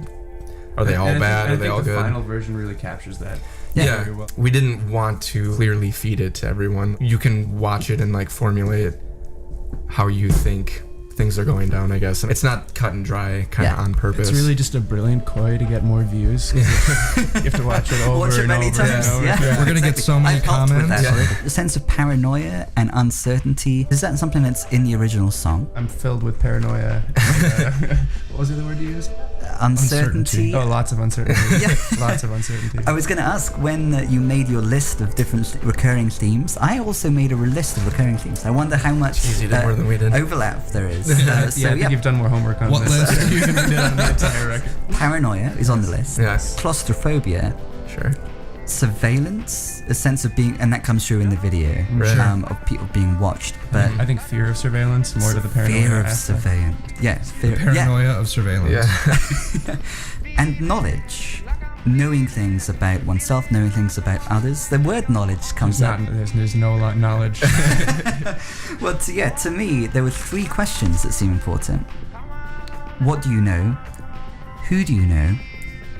are they all bad, are they all good? The final version really captures that. Yeah, well. We didn't want to clearly feed it to everyone. You can watch it and like formulate how you think things are going down, I guess. And it's not cut and dry, kind of on purpose. It's really just a brilliant coy to get more views. You have to watch it over and many over times. and over. Yeah. We're going to get so many comments. The sense of paranoia and uncertainty, is that something that's in the original song? I'm filled with paranoia. What was the other word you used? Uncertainty. Oh, lots of uncertainty. Lots of uncertainty. I was going to ask, when you made your list of different recurring themes, I also made a list of recurring themes. I wonder how much more than we did. Overlap there is. I think you've done more homework on what this. List? You did on the entire record. Paranoia is on the list. Yes. Claustrophobia. Sure. Surveillance, a sense of being, and that comes through in the video, of people being watched. But I think fear of surveillance, more to the paranoia fear of aspect. surveillance. Yes, fear. Paranoia of surveillance. Yeah. And knowledge. Knowing things about oneself, knowing things about others. The word knowledge comes up. There's no knowledge. Well, to me, there were three questions that seem important. What do you know? Who do you know?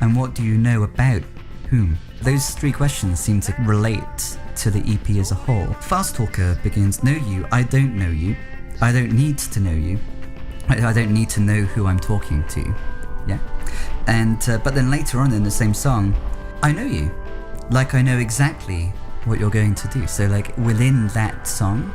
And what do you know about whom? Those three questions seem to relate to the EP as a whole. Fast Talker begins, know you, I don't know you. I don't need to know you. I don't need to know who I'm talking to. Yeah. And but then later on in the same song, I know you. Like I know exactly what you're going to do. So like within that song,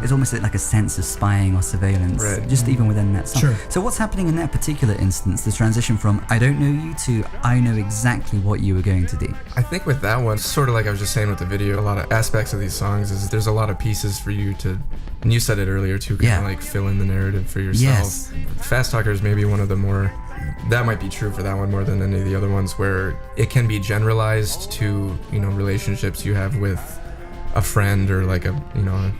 it's almost like a sense of spying or surveillance, just even within that song. Sure. So what's happening in that particular instance, the transition from I don't know you to I know exactly what you were going to do? I think with that one, sort of like I was just saying with the video, a lot of aspects of these songs is there's a lot of pieces for you to, and you said it earlier too, kind of like fill in the narrative for yourself. Yes. Fast Talker is maybe one of the more, that might be true for that one more than any of the other ones, where it can be generalized to, you know, relationships you have with a friend or like a, you know,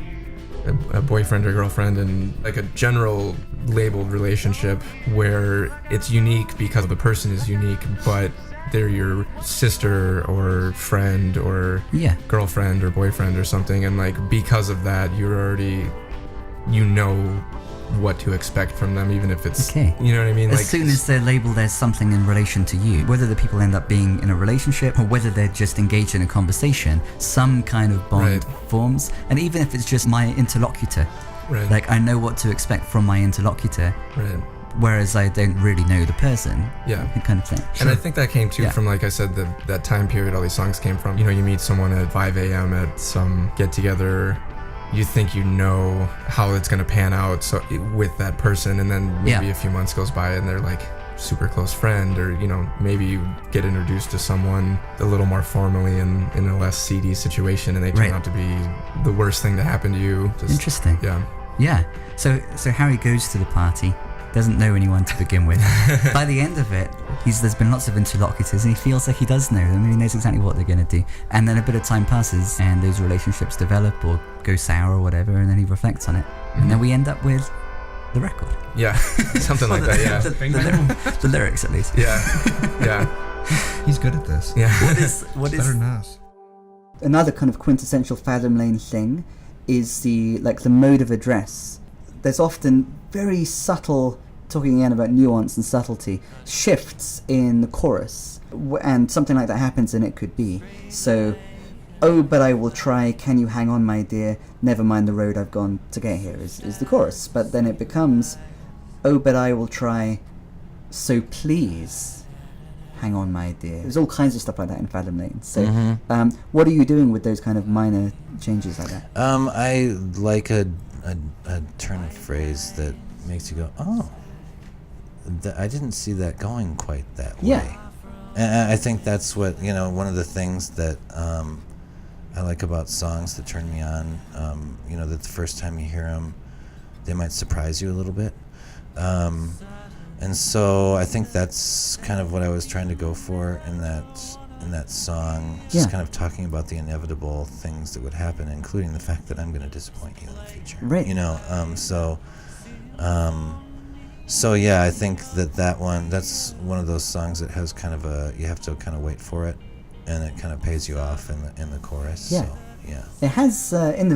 a boyfriend or girlfriend, and like a general labeled relationship where it's unique because the person is unique, but they're your sister or friend or girlfriend or boyfriend or something, and like because of that you're already, you know what to expect from them, even if it's you know what I mean, as soon as they're labeled as something in relation to you, whether the people end up being in a relationship or whether they're just engaged in a conversation, some kind of bond forms. And even if it's just my interlocutor, like I know what to expect from my interlocutor, whereas I don't really know the person, kind of thing. And I think that came too from, like I said, that time period all these songs came from. You know, you meet someone at 5 a.m. at some get together, you think you know how it's going to pan out with that person, and then maybe a few months goes by and they're like super close friend, or you know, maybe you get introduced to someone a little more formally in a less seedy situation, and they turn out to be the worst thing to happen to you. Interesting. So Harry goes to the party, doesn't know anyone to begin with. By the end of it, there's been lots of interlocutors, and he feels like he does know them, and he knows exactly what they're going to do. And then a bit of time passes, and those relationships develop or go sour or whatever, and then he reflects on it. and then we end up with the record. Yeah, something like that. Yeah, the lyrics at least. Yeah. He's good at this. Yeah. What is better than us? Another kind of quintessential Fathom Lane thing is the mode of address. There's often very subtle, talking again about nuance and subtlety, shifts in the chorus, and something like that happens and it could be. So, oh, but I will try, can you hang on, my dear, never mind the road I've gone to get here is the chorus. But then it becomes, oh, but I will try, so please hang on, my dear. There's all kinds of stuff like that in Fathom Lane. So, what are you doing with those kind of minor changes like that? I like a turn of phrase that makes you go, oh, I didn't see that going quite that way. And I think that's what, one of the things that I like about songs that turn me on, that the first time you hear them, they might surprise you a little bit. And so I think that's kind of what I was trying to go for in that song, just kind of talking about the inevitable things that would happen, including the fact that I'm going to disappoint you in the future. Right. So yeah, I think that one, that's one of those songs that has kind of you have to kind of wait for it, and it kind of pays you off in the chorus. Yeah. So, yeah. It has in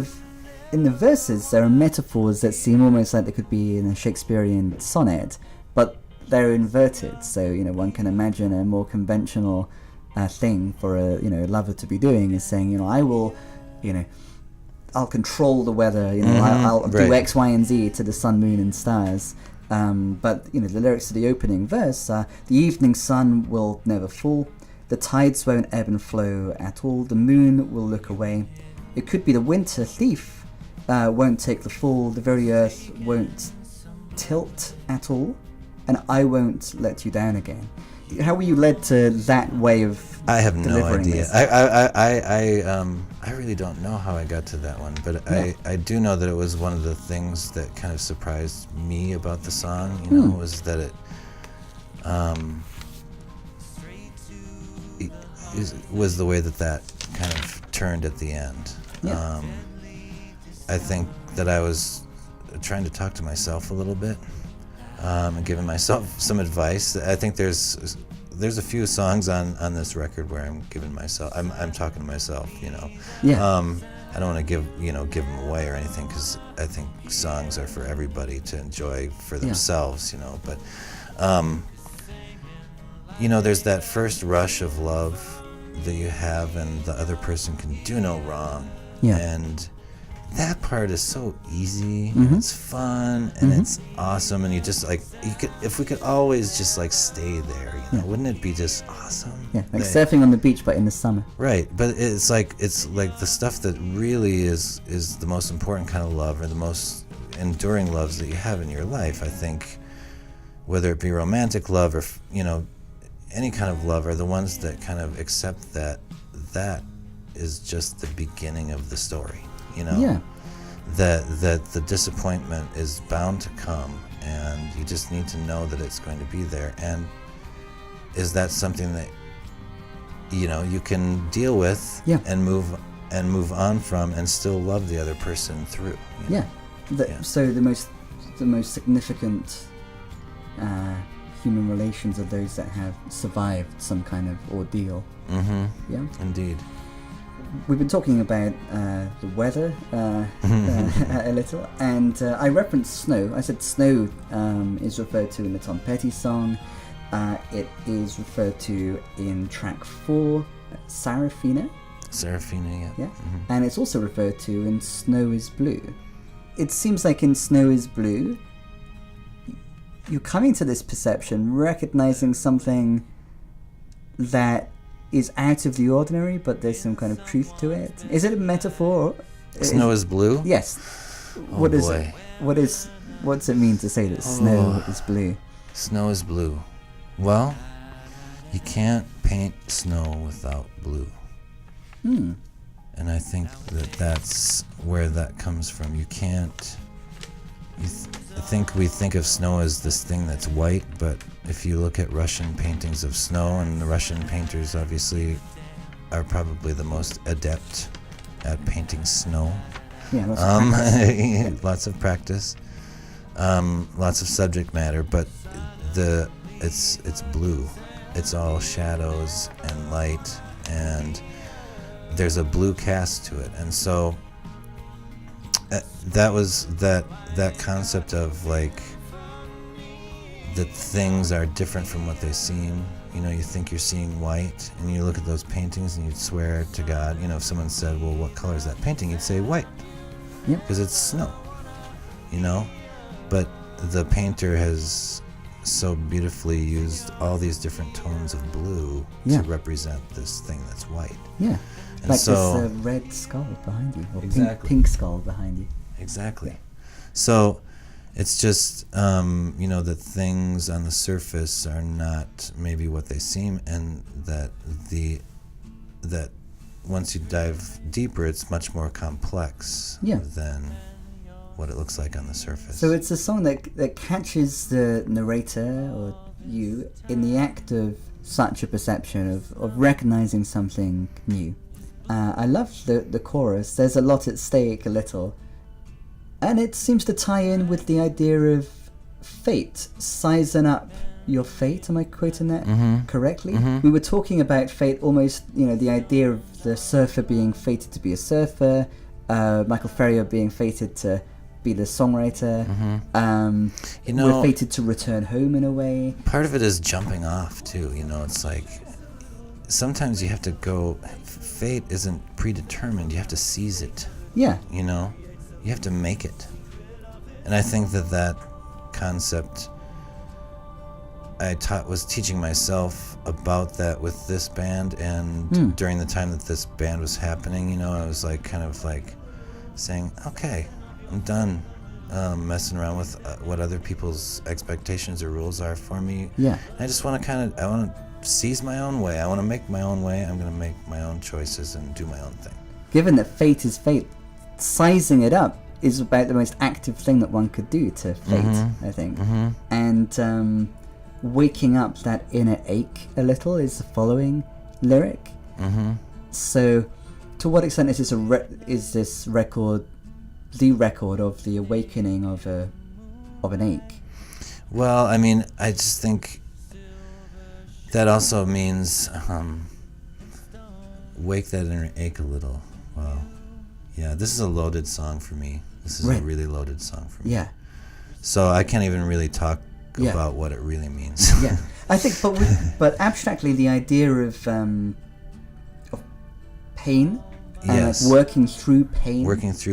the verses there are metaphors that seem almost like they could be in a Shakespearean sonnet, but they're inverted. So one can imagine a more conventional thing for a lover to be doing is saying, I will, I'll control the weather. I'll do X, Y, and Z to the sun, moon, and stars. But the lyrics to the opening verse are, the evening sun will never fall, the tides won't ebb and flow at all, the moon will look away, it could be the winter thief won't take the fall, the very earth won't tilt at all, and I won't let you down again. How were you led to that way of I have no idea. This? I really don't know how I got to that one, but I do know that it was one of the things that kind of surprised me about the song, was that it was the way that kind of turned at the end. Yeah. I think that I was trying to talk to myself a little bit, and giving myself some advice. I think there's a few songs on this record where I'm talking to myself, Yeah. I don't want to give them away or anything, because I think songs are for everybody to enjoy for themselves, but there's that first rush of love that you have, and the other person can do no wrong. Yeah. And that part is so easy, and it's fun, and it's awesome, and you just if we could always just stay there, wouldn't it be just awesome? Yeah, surfing on the beach, but in the summer. Right, but it's like the stuff that really is the most important kind of love, or the most enduring loves that you have in your life. I think, whether it be romantic love or any kind of love, are the ones that kind of accept that is just the beginning of the story. That the disappointment is bound to come, and you just need to know that it's going to be there. And is that something that you can deal with and move on from, and still love the other person through? So the most significant human relations are those that have survived some kind of ordeal. Yeah, indeed. We've been talking about the weather a little, and I referenced snow. I said snow is referred to in the Tom Petty song. It is referred to in track 4, Sarafina. Sarafina, yeah. And it's also referred to in Snow is Blue. It seems like in Snow is Blue, you're coming to this perception, recognizing something that is out of the ordinary, but there's some kind of truth to it. Is it a metaphor? Snow is blue? Yes. Oh boy. What's it mean to say that snow is blue? Snow is blue. Well, you can't paint snow without blue. And I think that's where that comes from. You can't. I think we think of snow as this thing that's white, but if you look at Russian paintings of snow, and the Russian painters obviously are probably the most adept at painting snow, Yeah, lots of practice. Lots of practice. Lots of subject matter, but it's blue. It's all shadows and light, and there's a blue cast to it. And so that was that concept of like that things are different from what they seem. You know, you think you're seeing white, and you look at those paintings and you'd swear to God, you know, if someone said, well, what color is that painting? You'd say white. Yep. Because it's snow, you know? But the painter has so beautifully used all these different tones of blue to represent this thing that's white. Yeah. And like so, this red skull behind you, or exactly. pink skull behind you. Exactly. Yeah. So it's just, you know, that things on the surface are not maybe what they seem, and that once you dive deeper, it's much more complex than what it looks like on the surface. So it's a song that catches the narrator or you in the act of such a perception of recognizing something new. I love the chorus. There's a lot at stake, a little. And it seems to tie in with the idea of fate, sizing up your fate. Am I quoting that correctly? Mm-hmm. We were talking about fate, almost, you know, the idea of the surfer being fated to be a surfer, Michael Ferrier being fated to be the songwriter. You know, we're fated to return home in a way. Part of it is jumping off too. You know, it's like sometimes you have to go. Fate isn't predetermined. You have to seize it. Yeah. You know, you have to make it. And I think that concept, I was teaching myself about that with this band, and during the time that this band was happening, you know, I was like kind of like saying, okay, I'm done messing around with what other people's expectations or rules are for me. Yeah. I just want to I want to seize my own way. I want to make my own way. I'm going to make my own choices and do my own thing. Given that fate is fate, sizing it up is about the most active thing that one could do to fate, I think. And waking up that inner ache a little is the following lyric. So, to what extent is this record the record of the awakening of an ache? Well, I mean, I just think that also means wake that inner ache a little. Wow. Yeah, this is a loaded song for me. This is a really loaded song for me. Yeah. So I can't even really talk about what it really means. Yeah, I think, but abstractly, the idea of pain. Yes. Like working through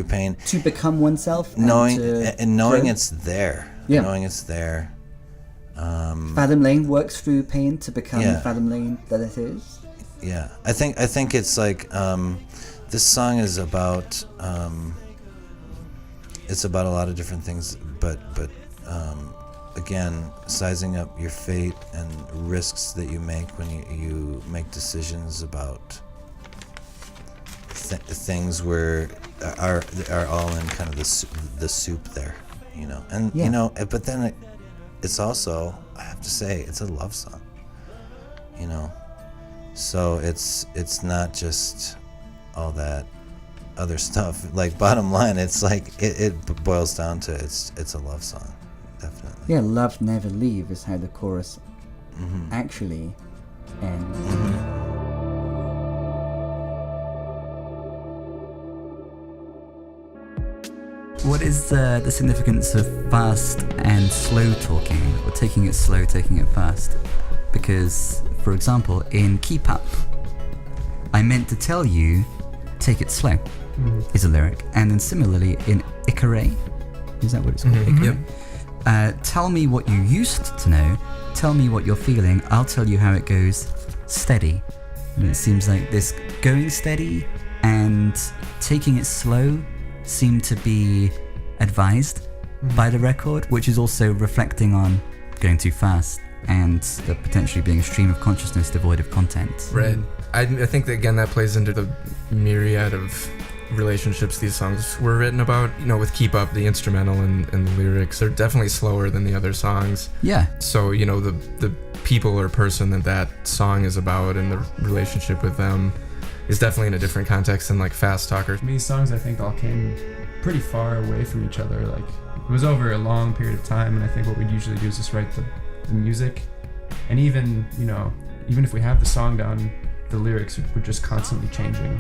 pain to become oneself, knowing it's there. Yeah. Knowing it's there. Fathom Lane works through pain to become the Fathom Lane that it is. Yeah, I think it's like this song is about it's about a lot of different things, but again, sizing up your fate and risks that you make when you make decisions about things where are all in kind of the soup there, you know. And you know, but then it's also, I have to say, it's a love song, you know. So it's not just all that other stuff. Like, bottom line, it's like it boils down to it's a love song, definitely. Yeah, love never leave is how the chorus actually ends. What is the significance of fast and slow talking, or taking it slow, taking it fast? Because, for example, in Keep Up, I meant to tell you, take it slow, is a lyric. And then similarly in Ikare, is that what it's called? Yep. Tell me what you used to know, tell me what you're feeling, I'll tell you how it goes steady. And it seems like this going steady and taking it slow seem to be advised by the record, which is also reflecting on going too fast and the potentially being a stream of consciousness devoid of content. Right. I think that, again, that plays into the myriad of relationships these songs were written about. You know, with Keep Up, the instrumental and the lyrics are definitely slower than the other songs. Yeah. So, you know, the people or person that song is about and the relationship with them is definitely in a different context than like Fast Talker. These songs, I think, all came pretty far away from each other. Like, it was over a long period of time, and I think what we'd usually do is just write the music, and even if we have the song down, the lyrics were just constantly changing.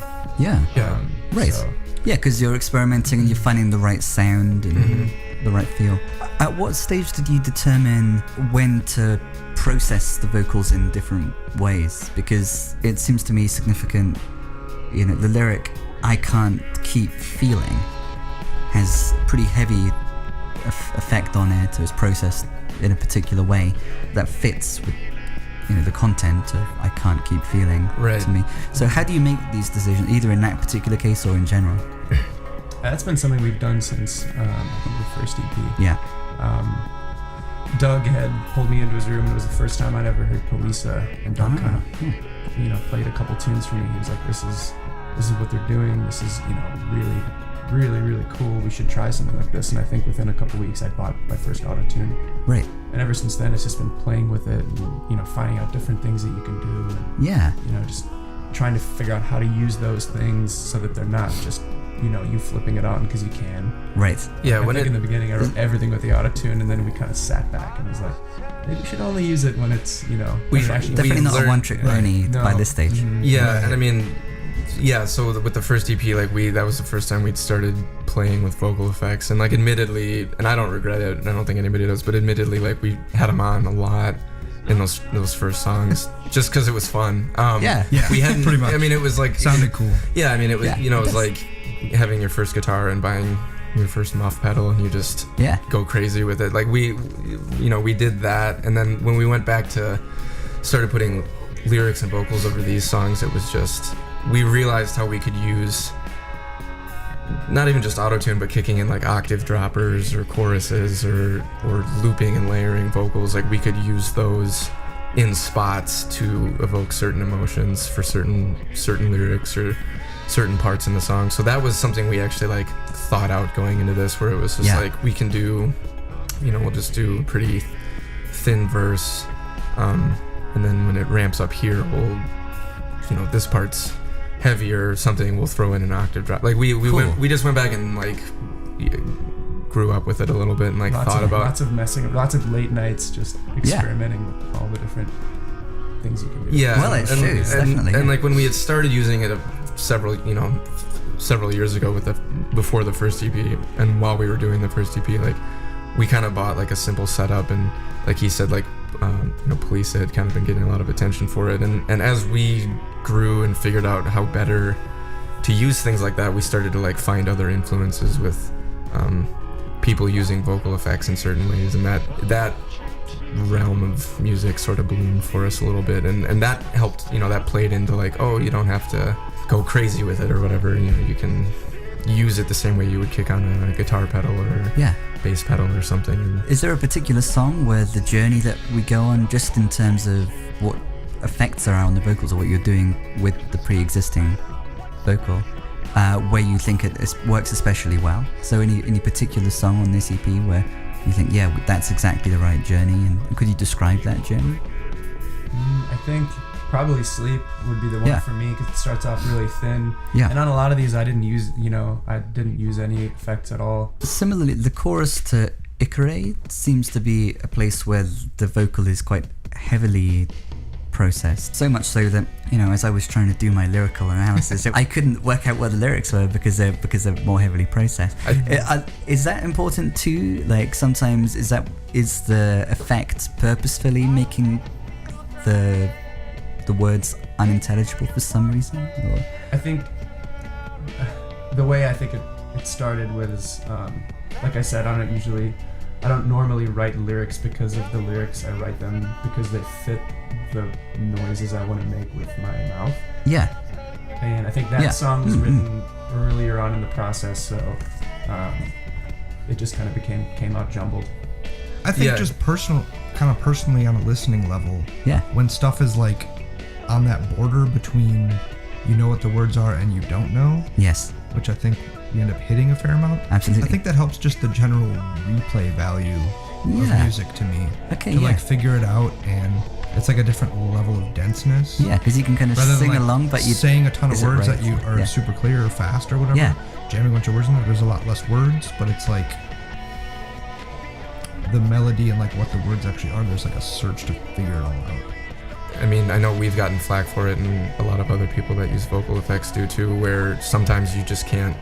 Right. So. Yeah, because you're experimenting and you're finding the right sound and the right feel. At what stage did you determine when to process the vocals in different ways? Because it seems to me significant, the lyric, I can't keep feeling, has a pretty heavy effect on it. It's processed in a particular way that fits with the content of I can't keep feeling to me. So how do you make these decisions, either in that particular case or in general? That's been something we've done since I think the first EP. Yeah. Doug had pulled me into his room, and it was the first time I'd ever heard Polisa, and Doug kind of played a couple tunes for me. He was like, this is what they're doing, this is really, really, really cool, we should try something like this. And I think within a couple weeks I bought my first auto-tune. Right. And ever since then it's just been playing with it and finding out different things that you can do, and just trying to figure out how to use those things so that they're not just you flipping it on because you can. Right. Yeah. I think in the beginning I wrote everything with the auto-tune, and then we kind of sat back and was like, maybe we should only use it when it's we actually definitely not a one-trick pony by this stage. Yeah, and I mean, so with the first EP, that was the first time we'd started playing with vocal effects, and admittedly, and I don't regret it, and I don't think anybody does, but admittedly, we had them on a lot in those first songs just because it was fun. We hadn't pretty much. I mean, it was sounded cool. Yeah, I mean, it was it was like having your first guitar and buying your first muff pedal, and you just go crazy with it. We did that, and then when we went back to started putting lyrics and vocals over these songs, it was just, we realized how we could use not even just auto-tune, but kicking in octave droppers or choruses or looping and layering vocals. We could use those in spots to evoke certain emotions for certain lyrics or certain parts in the song. So that was something we actually thought out going into this, where it was just we can do, we'll just do a pretty thin verse, and then when it ramps up here, we'll, this part's heavier or something, we'll throw in an octave drop. We just went back and grew up with it a little bit and thought about lots of messing, lots of late nights just experimenting with all the different things you can do. Yeah, well, it shows definitely. And when we had started using it several years ago before the first EP, and while we were doing the first EP, we kind of bought a simple setup, and he said, Police had kind of been getting a lot of attention for it, and as we grew and figured out how better to use things like that, we started to find other influences with people using vocal effects in certain ways, and that realm of music sort of bloomed for us a little bit, and that helped, that played into you don't have to go crazy with it or whatever, you can use it the same way you would kick on a guitar pedal or bass pedal or something. Is there a particular song where the journey that we go on, just in terms of what effects are on the vocals or what you're doing with the pre-existing vocal, where you think it works especially well? So any particular song on this EP where you think, that's exactly the right journey, and could you describe that journey? I think probably Sleep would be the one for me, because it starts off really thin. Yeah. And on a lot of these I didn't use any effects at all. Similarly, the chorus to Icare seems to be a place where the vocal is quite heavily processed. So much so that, as I was trying to do my lyrical analysis, I couldn't work out what the lyrics were because they're more heavily processed. Is that important too? Sometimes is the effect purposefully making the words unintelligible for some reason? Or? I think the way I think it started was, like I said, I don't normally write lyrics because of the lyrics. I write them because they fit the noises I want to make with my mouth. Yeah. And I think that song was written earlier on in the process, so it just kind of came out jumbled. I think just personally on a listening level, when stuff is on that border between what the words are and you don't know, which I think we end up hitting a fair amount. Absolutely. I think that helps just the general replay value of music to me. Okay, to figure it out and it's like a different level of denseness. Yeah, because you can kind of Rather sing than like along, but you saying a ton of is it words right? that you are super clear or fast or whatever. Yeah. Jamming a bunch of words in there. There's a lot less words, but it's like the melody and like what the words actually are. There's like a search to figure it all out. I mean, I know we've gotten flack for it, and a lot of other people that use vocal effects do too, where sometimes you just can't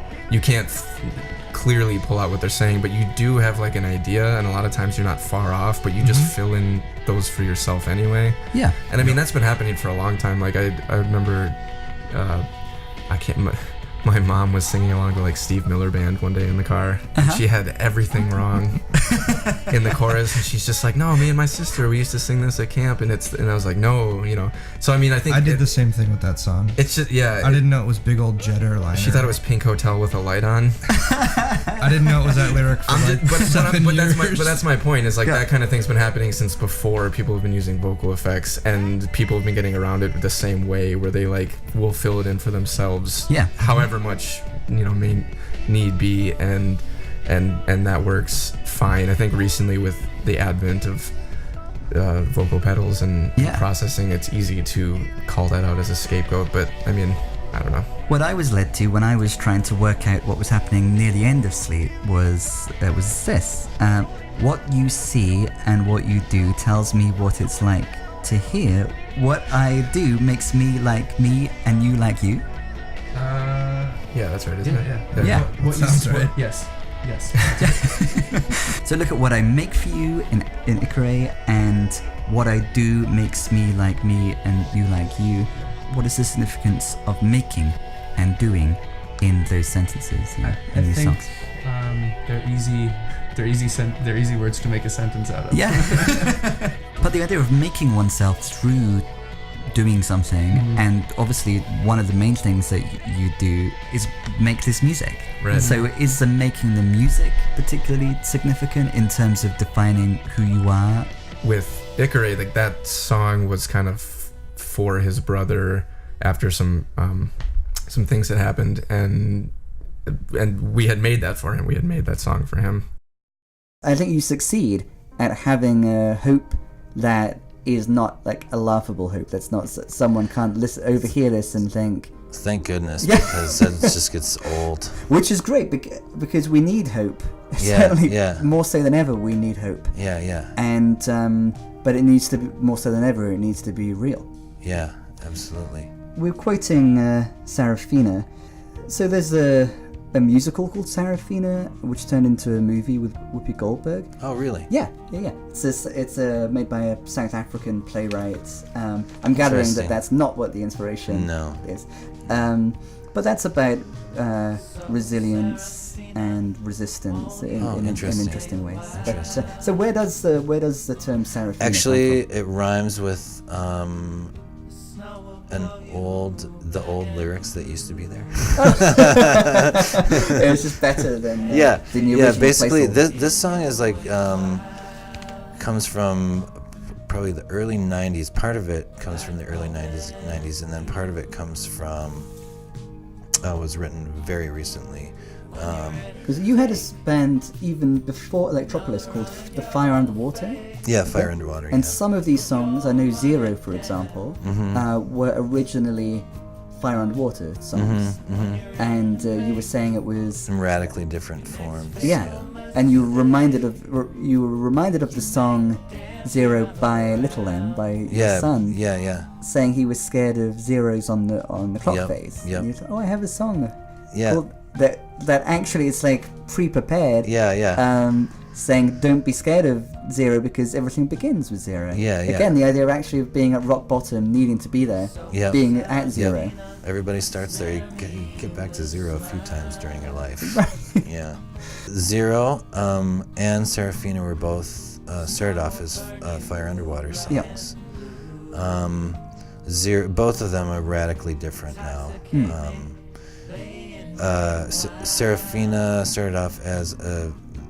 clearly pull out what they're saying, but you do have like an idea, and a lot of times you're not far off, but you just fill in those for yourself anyway. Yeah. And I mean, that's been happening for a long time. Like I remember, my mom was singing along to like Steve Miller Band one day in the car, and she had everything wrong in the chorus, and she's just like, no, me and my sister, we used to sing this at camp, and I was like, no, so I mean, I think I did the same thing with that song. It's just, yeah, I didn't know it was Big Old Jet Airliner. She thought it was Pink Hotel with a light on. I didn't know it was that lyric for but that's my point, is like that kind of thing's been happening since before people have been using vocal effects, and people have been getting around it the same way, where they like will fill it in for themselves, however much may need be, and that works fine. I think recently with the advent of vocal pedals and processing, it's easy to call that out as a scapegoat, but I mean, I don't know. What I was led to when I was trying to work out what was happening near the end of Sleep was this. What you see and what you do tells me what it's like to hear. What I do makes me like me and you like you. Yeah, that's right, isn't it? Yeah. What sounds you, right. Yes. So look at what I make for you in Ikare, and what I do makes me like me and you like you. What is the significance of making and doing in those sentences in these songs? They're easy words to make a sentence out of. Yeah. But the idea of making oneself through doing something, and obviously one of the main things that you do is make this music. Right. So is the making the music particularly significant in terms of defining who you are? With Ikare, like that song was kind of for his brother after some things had happened, and we had made that for him. We had made that song for him. I think you succeed at having a hope that is not like a laughable hope. That's not someone can't overhear this and think, thank goodness, because that just gets old. Which is great because we need hope. Yeah, Certainly, more so than ever, we need hope. Yeah. And but it needs to be more so than ever. It needs to be real. Yeah, absolutely. We're quoting Sarafina. So there's a musical called Sarafina, which turned into a movie with Whoopi Goldberg. Oh, really? Yeah. It's made by a South African playwright. I'm gathering that that's not what the inspiration is. But that's about resilience and resistance in interesting ways. But, so where does the term Sarafina actually come from? It rhymes with the old lyrics that used to be there. It was just better than the original. Yeah, basically this song is like comes from probably the early 90s. Part of it comes from the early 90s, and then part of it comes from was written very recently. Because you had a band even before Electropolis called The Fire Underwater. Yeah, Fire Underwater. And some of these songs, I know Zero, for example, were originally Fire Underwater songs. And you were saying it was some radically different forms. Yeah. And you were reminded of the song Zero by Little M, by your son. Yeah. Saying he was scared of zeros on the clock face. Yep. And you thought, I have a song. Yeah. Called that actually it's like pre-prepared. Yeah. Saying don't be scared of zero because everything begins with zero. Yeah. Again, the idea actually of being at rock bottom, needing to be there, being at zero. Yep. Everybody starts there. You get back to zero a few times during your life. Yeah. Zero and Sarafina were both started off as Fire Underwater songs. Zero, both of them are radically different now. Sarafina started off as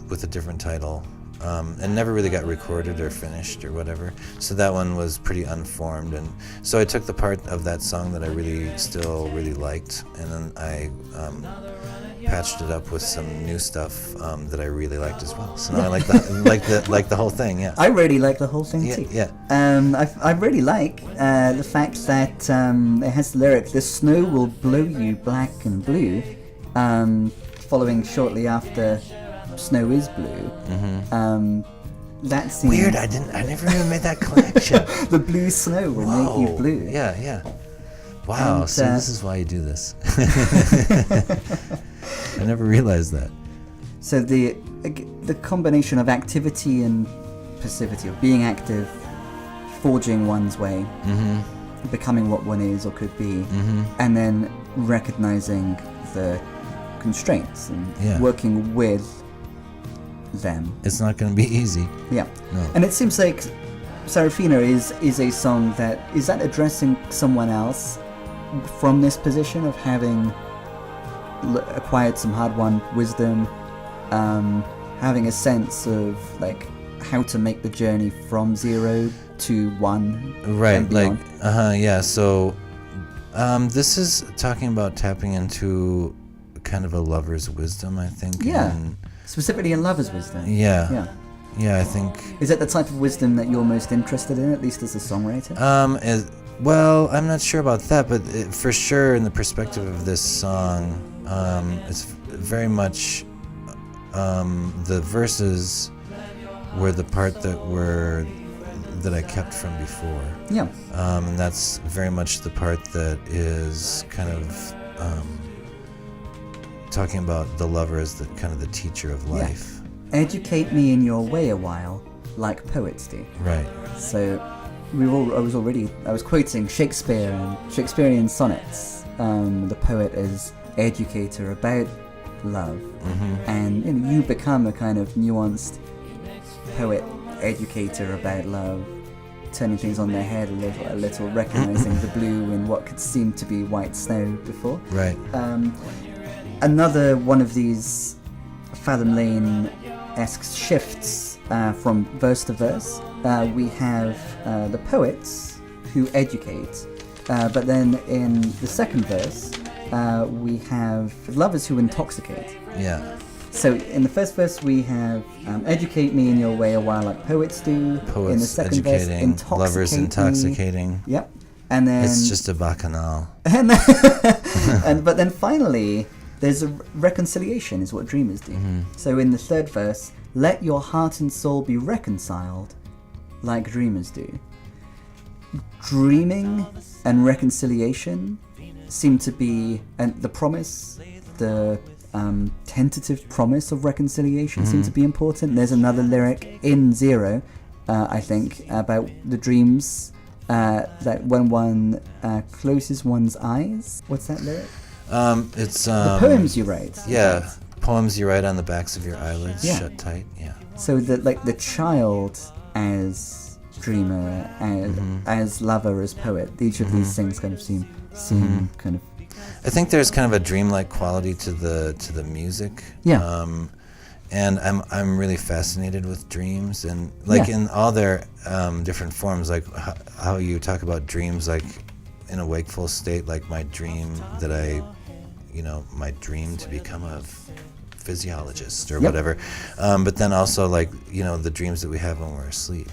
with a different title, and never really got recorded or finished or whatever. So that one was pretty unformed, and so I took the part of that song that I still really liked, and then I patched it up with some new stuff that I really liked as well. So now I like the whole thing. Yeah, I really like the whole thing too. Yeah. I really like the fact that it has the lyric, "The snow will blow you black and blue," following shortly after "Snow is blue." That seems weird. I never even made that connection. The blue snow will make you blue. Yeah. Wow. And, so this is why you do this. I never realized that. So the combination of activity and passivity, of being active, forging one's way, becoming what one is or could be, and then recognizing the constraints and working with them. It's not going to be easy. Yeah. No. And it seems like Serafina is a song that addressing someone else from this position of having acquired some hard-won wisdom, having a sense of like how to make the journey from 0 to 1. Right. Like yeah. So this is talking about tapping into kind of a lover's wisdom, I think. Yeah. Specifically in lover's wisdom. Yeah, I think. Is that the type of wisdom that you're most interested in, at least as a songwriter? Well, I'm not sure about that, but for sure, in the perspective of this song, it's very much the verses were the part that I kept from before. Yeah. And that's very much the part that is kind of talking about the lover as the kind of the teacher of life. Yeah. Educate me in your way a while, like poets do. Right. So I was quoting Shakespeare and Shakespearean sonnets. The poet is educator about love, and you become a kind of nuanced poet educator about love, turning things on their head a little, recognizing the blue in what could seem to be white snow before. Right. Another one of these Fathom Lane-esque shifts from verse to verse. We have the poets who educate, but then in the second verse, we have lovers who intoxicate. Yeah. So in the first verse, we have educate me in your way a while like poets do. Poets in the second educating, verse, lovers intoxicating. Me. Yep. And then it's just a bacchanal. But then finally, there's a reconciliation is what dreamers do. So in the third verse, let your heart and soul be reconciled like dreamers do. Dreaming and reconciliation seem to be, and the promise, the tentative promise of reconciliation seem to be important. There's another lyric in 0, I think, about the dreams that when one closes one's eyes. What's that lyric? It's the poems you write. Yeah, poems you write on the backs of your eyelids, shut tight. Yeah. So that like the child as dreamer, as lover, as poet. Each of these things kind of seem kind of. I think there's kind of a dreamlike quality to the music. Yeah. And I'm really fascinated with dreams, and like in all their different forms, like how you talk about dreams, like in a wakeful state, like my dream that my dream to become a physiologist or whatever, but then also like the dreams that we have when we're asleep.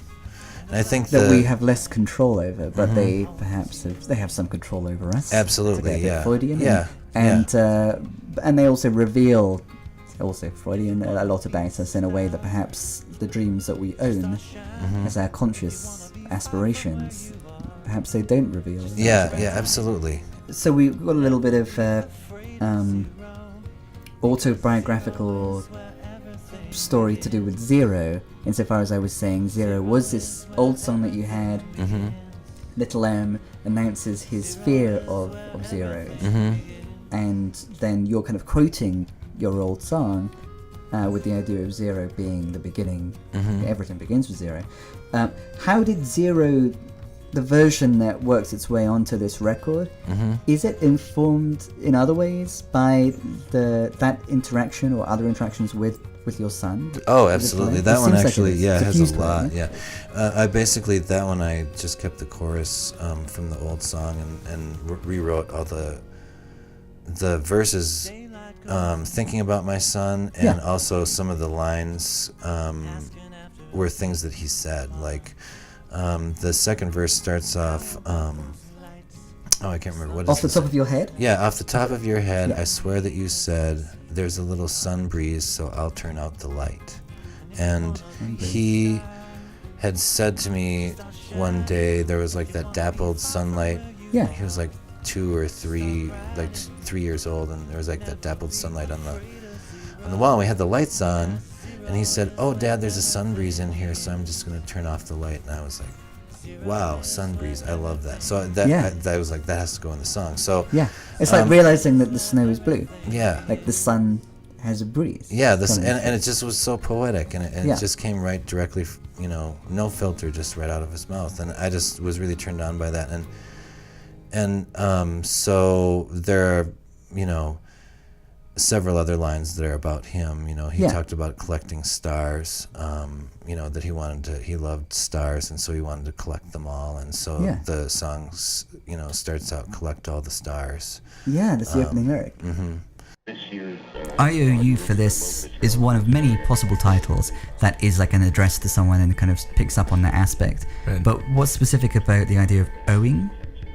And I think that we have less control over, but they perhaps have some control over us. Absolutely, yeah. Freudian, and they also reveal, Freudian, a lot about us in a way that perhaps the dreams that we own as our conscious aspirations, perhaps they don't reveal. Absolutely. So we've got a little bit of autobiographical story to do with 0, insofar as I was saying 0 was this old song that you had. Little M announces his fear of 0, and then you're kind of quoting your old song with the idea of 0 being the beginning. Everything begins with 0. How did 0, the version that works its way onto this record, is it informed in other ways by that interaction or other interactions with your son? Oh, absolutely. That one actually, like has a lot. Yeah, I basically that one I just kept the chorus from the old song and rewrote all the verses thinking about my son, and also some of the lines were things that he said. Like the second verse starts off. I can't remember what. Off the top of your head? Yeah, off the top of your head. I swear that you said there's a little sun breeze, so I'll turn out the light. And he had said to me one day, there was like that dappled sunlight. Yeah. He was like 2 or 3, like 3 years old, and there was like that dappled sunlight on the wall. And we had the lights on, and he said, "Oh, Dad, there's a sun breeze in here, so I'm just gonna turn off the light." And I was like, "Wow, sun breeze! I love that." So I was like, that has to go in the song. So it's like realizing that the snow is blue. Yeah, like the sun has a breeze. Yeah, and it just was so poetic, and it just came right directly, no filter, just right out of his mouth, and I just was really turned on by that, and so there are, several other lines that are about him. He talked about collecting stars, that he loved stars, and so he wanted to collect them all, and so the song, starts out, "Collect all the stars." Yeah, that's the opening lyric. Mm-hmm. IOU for this is one of many possible titles that is like an address to someone and kind of picks up on that aspect. Right. But what's specific about the idea of owing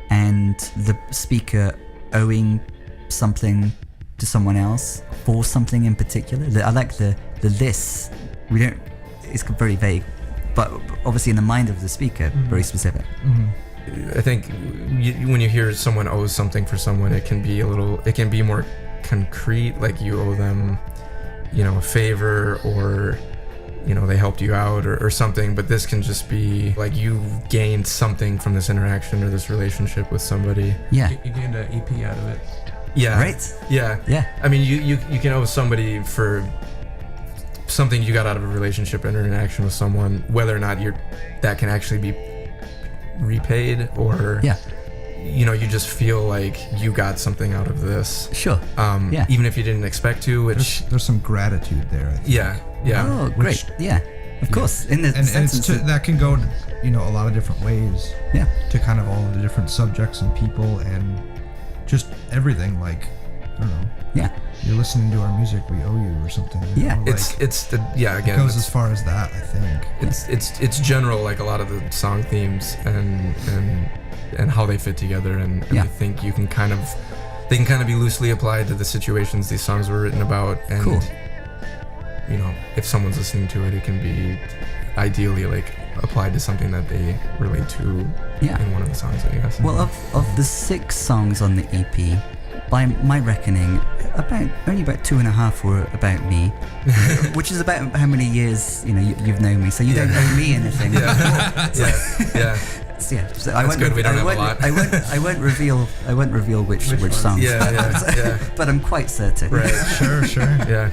and the speaker owing something to someone else for something in particular? I like the this. It's very vague, but obviously in the mind of the speaker, very specific. I think when you hear someone owes something for someone, it can be more concrete, like you owe them, a favor, or they helped you out or something. But this can just be like you gained something from this interaction or this relationship with somebody. Yeah, you gained an EP out of it. Yeah, right. Yeah. I mean, you can owe somebody for something you got out of a relationship and interaction with someone, whether or not that can actually be repaid, or you just feel like you got something out of this. Sure. Even if you didn't expect to, which there's some gratitude there, I think. Yeah. Oh, great. Of course. In the that can go, a lot of different ways. Yeah. To kind of all of the different subjects and people and just everything. Like, I don't know. Yeah. You're listening to our music, we owe you or something. Yeah. It goes as far as that, I think. It's general, like a lot of the song themes and how they fit together, and I think they can kind of be loosely applied to the situations these songs were written about, and cool. If someone's listening to it, it can be ideally like applied to something that they relate to in one of the songs, I guess. Well, of the 6 songs on the EP, by my reckoning, only about 2.5 were about me, which is about how many years you've known me. So you don't owe me anything. So I won't. Good. We don't have a lot. I won't reveal which songs. But I'm quite certain. Right. Sure. Yeah.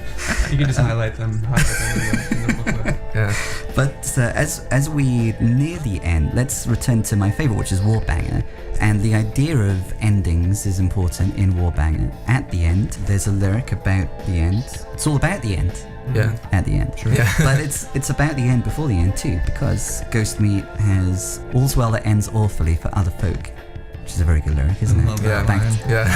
You can just highlight them in the booklet. Yeah. But as we near the end, let's return to my favorite, which is Warbanger. And the idea of endings is important in Warbanger. At the end, there's a lyric about the end. It's all about the end. Yeah. At the end. Sure. Yeah. But it's about the end before the end too, because Ghost Meat has "All's well that ends awfully for other folk," which is a very good lyric, isn't it? Love that line. Yeah.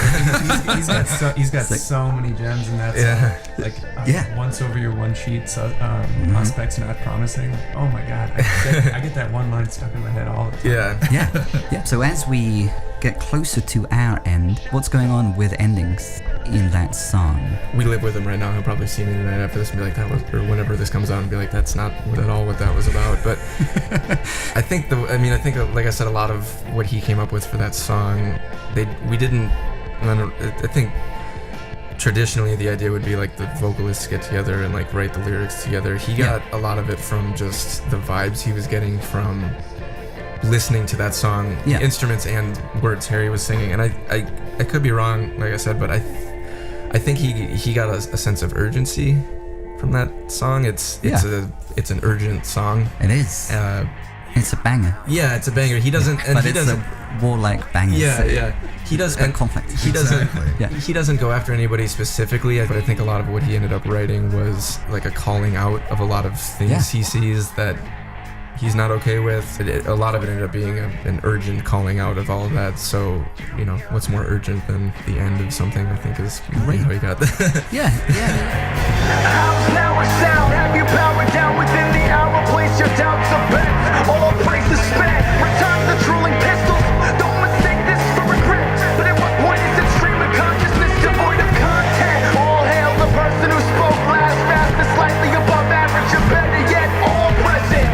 He's got so many gems in that song. Like once over your one sheet, prospects not promising. Oh my God, I get that one line stuck in my head all the time. Yeah. So as we get closer to our end, what's going on with endings in that song? We live with him right now. He'll probably see me tonight after this and be like, or whenever this comes out, and be like, that's not at all what that was about. But I think like I said, a lot of what he came up with for that song, I think traditionally the idea would be like the vocalists get together and like write the lyrics together. He got a lot of it from just the vibes he was getting from listening to that song, the instruments and words Harry was singing. And I could be wrong, like I said, but I think he got a sense of urgency from that song. It's an urgent song. It is. It's a banger. Yeah, it's a banger. He doesn't, and but he it's doesn't. a warlike banger. He does. And conflict. He doesn't. Exactly. He doesn't go after anybody specifically, but I think a lot of what he ended up writing was like a calling out of a lot of things he sees that he's not okay with. A lot of it ended up being an urgent calling out of all of that. So, you know, what's more urgent than the end of something, I think, is Great. how he got that. Yeah. House now a sound, have you powered down within the hour, place your doubts of bets, all praise is spent, return the drooling pistols, don't mistake this for regret, but at what point is it stream of consciousness devoid of content, all hail the person who spoke last, fast and slightly above average, or better yet, all present,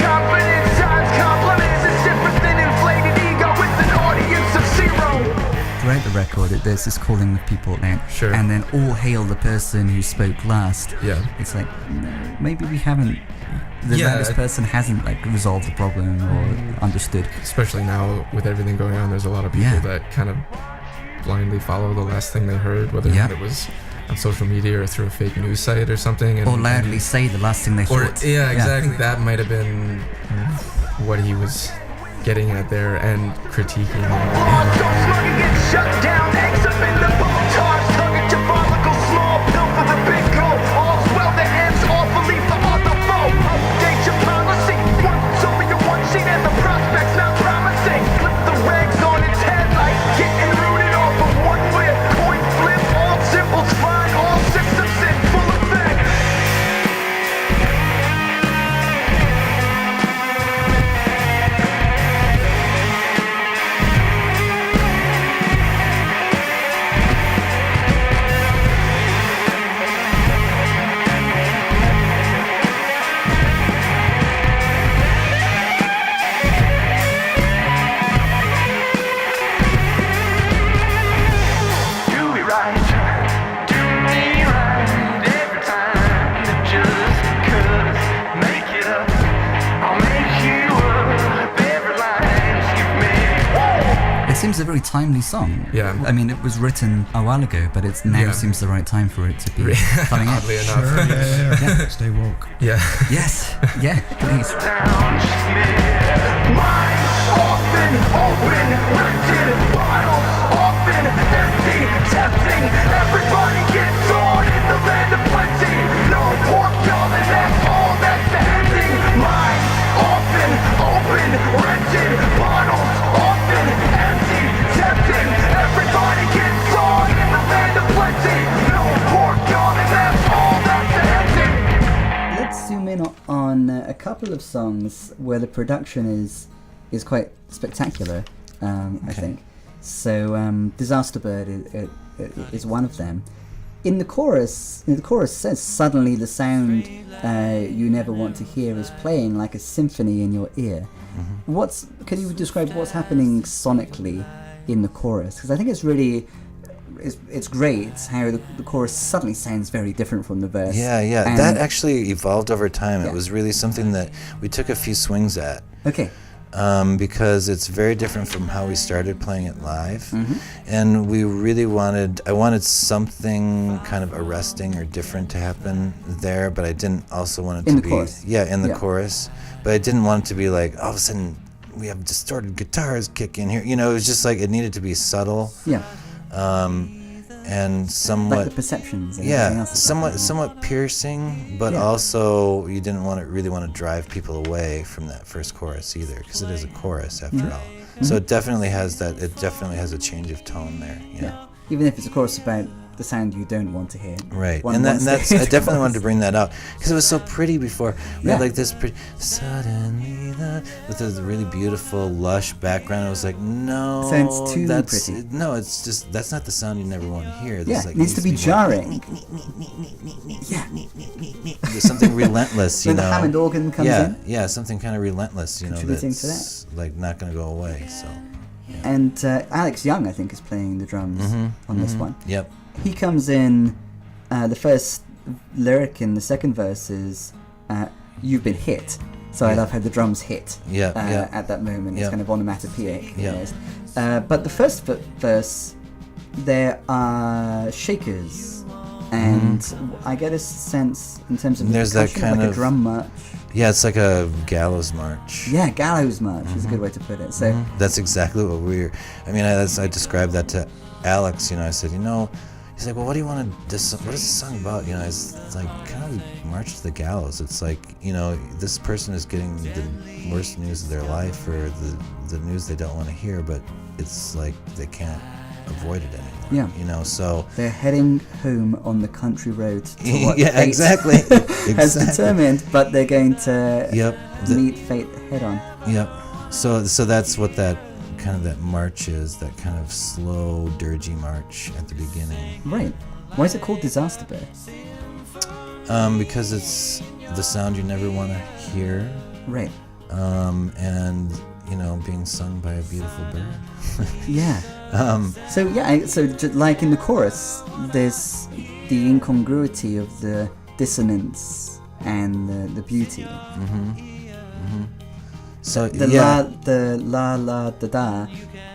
confidence times compliments is different than inflated ego with an audience of zero. Throughout the record, there's this calling of people out, Sure. and then all hail the person who spoke last. Yeah. It's like, no, maybe we haven't. This person hasn't like resolved the problem or understood. Especially now with everything going on, there's a lot of people that kind of blindly follow the last thing they heard, whether it was on social media or through a fake news site or something. Or loudly say the last thing they thought. Yeah, exactly. That might have been what he was getting at there and critiquing. Shut down, eggs up in the bone jars, tug at your follicle, small pill for the big goal. All's well that ends awfully for other foe. Update your policy, once over your one sheet and the prospect's not promising. Flip the regs on its head like getting rooted off of one whip. Coin flip, all symbols fine, all systems in full effect. Seems a very timely song. Yeah. I mean, it was written a while ago, but it's now seems the right time for it to be coming out. Oddly enough. Sure, yeah. Stay woke. Yeah. Yes. Yeah. Please. Minds often open, rented bottles often empty, tempting. Everybody gets on in the land of plenty. No pork dog, and that's all that's the ending. Minds often open, rented bottles often empty, tempting. Everybody gets on in the land of plenty. No pork dog, and that's all that's the ending. Let's zoom in on a couple of songs where the production is quite spectacular, I think. So Disaster Bird is one of them. In the chorus says, suddenly the sound you never want to hear is playing like a symphony in your ear. Mm-hmm. Can you describe what's happening sonically in the chorus? Because I think it's really... It's great how the chorus suddenly sounds very different from the verse. Yeah. And that actually evolved over time. Yeah. It was really something that we took a few swings at. Okay. Because it's very different from how we started playing it live. Mm-hmm. And we really I wanted something kind of arresting or different to happen there, but I didn't also want it in to the be... chorus. Yeah, in the chorus. But I didn't want it to be like, all of a sudden, we have distorted guitars kick in here. You know, it was just like, it needed to be subtle. Yeah. And somewhat... Like the perceptions. And everything else somewhat piercing, but also you didn't really want to drive people away from that first chorus either, because it is a chorus after all. So it definitely has a change of tone there. Yeah. Even if it's a chorus about the sound you don't want to hear. Right. And that's I definitely wanted to bring that out because it was so pretty before. We had like this pretty suddenly with this really beautiful lush background. I was like, no, sounds too pretty. No, it's just that's not the sound you never want to hear. Yeah, it needs to be jarring. Yeah. There's something relentless, you know. When the Hammond organ comes in. Yeah, something kind of relentless, you know, Contributing that's like not going to go away. So. Yeah. And Alex Young, I think, is playing the drums on this one. Yep. He comes in, the first lyric in the second verse is, you've been hit. So I love how the drums hit at that moment. It's kind of onomatopoeic. But the first verse, there are shakers. And I get a sense in terms of there's that kind like of a drum march. Yeah, it's like a gallows march. Yeah, gallows march is a good way to put it. So that's exactly what I described that to Alex. You know, I said, he's like, well, what do you want to, what is this song about? You know, it's like kind of March to the Gallows. It's like, you know, this person is getting the worst news of their life, or the news they don't want to hear, but it's like they can't avoid it anymore. Yeah. You know, so they're heading home on the country road to what yeah, fate exactly. has determined, but they're going to meet fate head on. Yep. So that's what that kind of that march is, that kind of slow, dirgy march at the beginning. Right. Why is it called Disaster Bear? Because it's the sound you never want to hear. Right. And you know, being sung by a beautiful bird. Yeah. So like in the chorus, there's the incongruity of the dissonance and the beauty. So the la la da da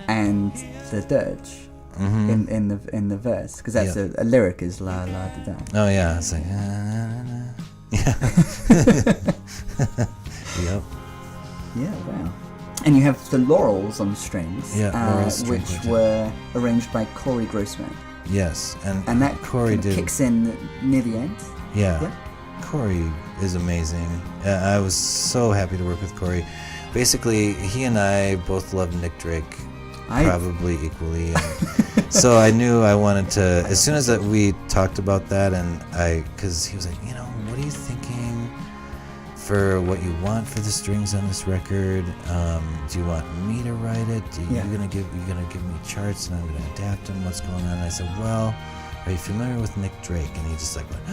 and the dirge in the verse, because that's a lyric is la la da da. Oh yeah, it's like yeah. Yep. Yeah. Wow. And you have the laurels on strings, which were arranged by Corey Grossman. Yes, and that Corey kicks in near the end. Yeah. Corey is amazing. I was so happy to work with Corey. Basically, he and I both love Nick Drake probably equally. And so I knew I wanted to, as soon as we talked about that, because he was like, you know, what are you thinking for what you want for the strings on this record? Do you want me to write it? You're gonna give me charts and I'm gonna adapt them? What's going on? And I said, well, are you familiar with Nick Drake? And he just like went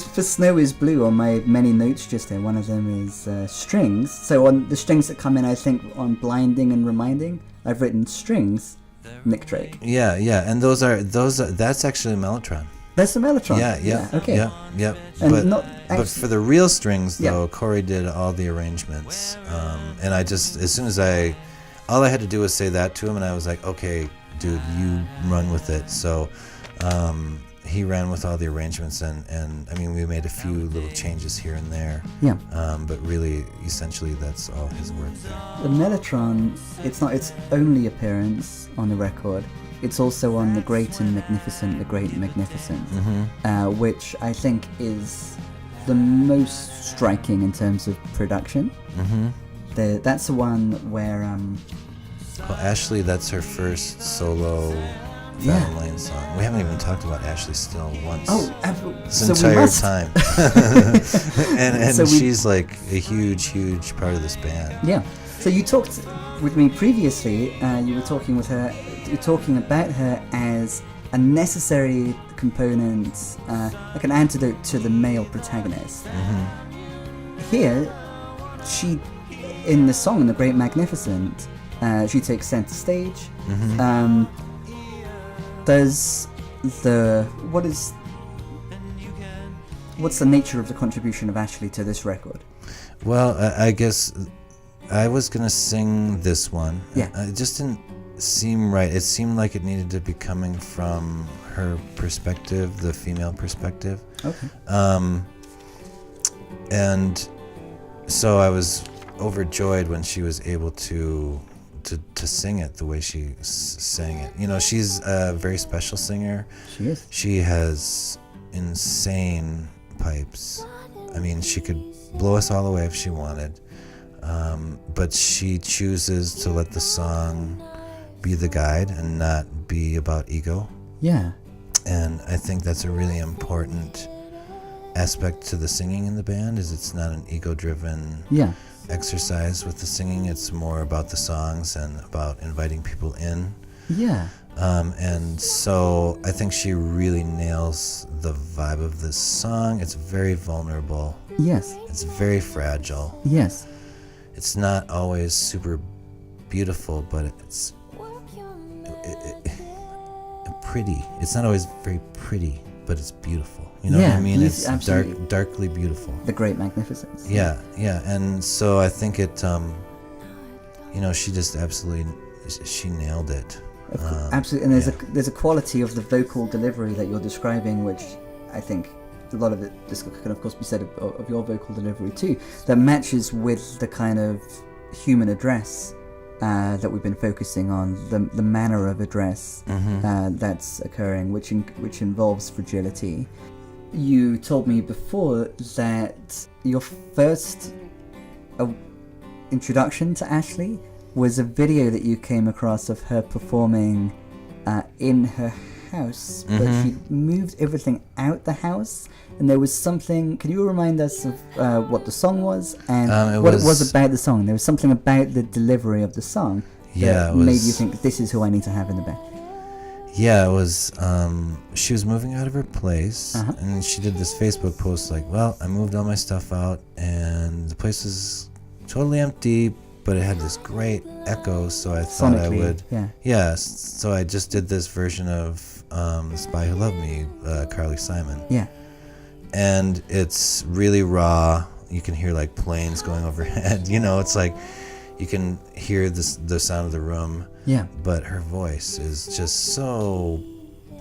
for Snow is Blue, on my many notes just there, one of them is strings. So on the strings that come in, I think on Blinding and Reminding, I've written strings, Nick Drake. Yeah, and that's actually Mellotron. That's the Mellotron. Yeah. Okay. Yep. But for the real strings, though, Corey did all the arrangements. And I just, as soon as all I had to do was say that to him, and I was like, okay, dude, you run with it. So he ran with all the arrangements, and I mean, we made a few little changes here and there. Yeah. But really, essentially, that's all his work there. The Mellotron, it's not its only appearance on the record. It's also on The Great and Magnificent, The Great and Magnificent, which I think is the most striking in terms of production. That's the one where... well, Ashley, that's her first solo Fathom Lane song. We haven't even talked about Ashley Still once. Oh, this entire time. and so she's like a huge part of this band. Yeah. So you talked with me previously, you were talking about her as a necessary component, like an antidote to the male protagonist. Here, she, in the song, The Great Magnificent, she takes center stage. What's the nature of the contribution of Ashley to this record? Well, I guess I was gonna sing this one. Yeah. It just didn't seem right. It seemed like it needed to be coming from her perspective, the female perspective. Okay. And so I was overjoyed when she was able to sing it the way she sang it. You know, she's a very special singer. She is. She has insane pipes. I mean, she could blow us all away if she wanted. But she chooses to let the song be the guide and not be about ego. Yeah. And I think that's a really important aspect to the singing in the band, is it's not an ego-driven exercise with the singing. It's more about the songs and about inviting people in. Yeah. And so I think she really nails the vibe of this song. It's very vulnerable. Yes. It's very fragile. Yes. It's not always super beautiful, but it's pretty. It's not always very pretty, but it's beautiful. You know what I mean? It's darkly beautiful. The Great Magnificence. Yeah. And so I think it, she just she nailed it. Absolutely. And there's a quality of the vocal delivery that you're describing, which I think a lot of this can of course be said of your vocal delivery too, that matches with the kind of human address that we've been focusing on, the manner of address that's occurring, which involves fragility. You told me before that your first introduction to Ashley was a video that you came across of her performing in her house, but she moved everything out the house, and there was something. Can you remind us of what the song was and what it was about the song? There was something about the delivery of the song that made you think, this is who I need to have in the band. Yeah, it was, she was moving out of her place, and she did this Facebook post like, well, I moved all my stuff out, and the place is totally empty, but it had this great echo, so I thought I would... so I just did this version of The Spy Who Loved Me, Carly Simon. Yeah. And it's really raw. You can hear, like, planes going overhead. You know, it's like you can hear the sound of the room. Yeah. But her voice is just so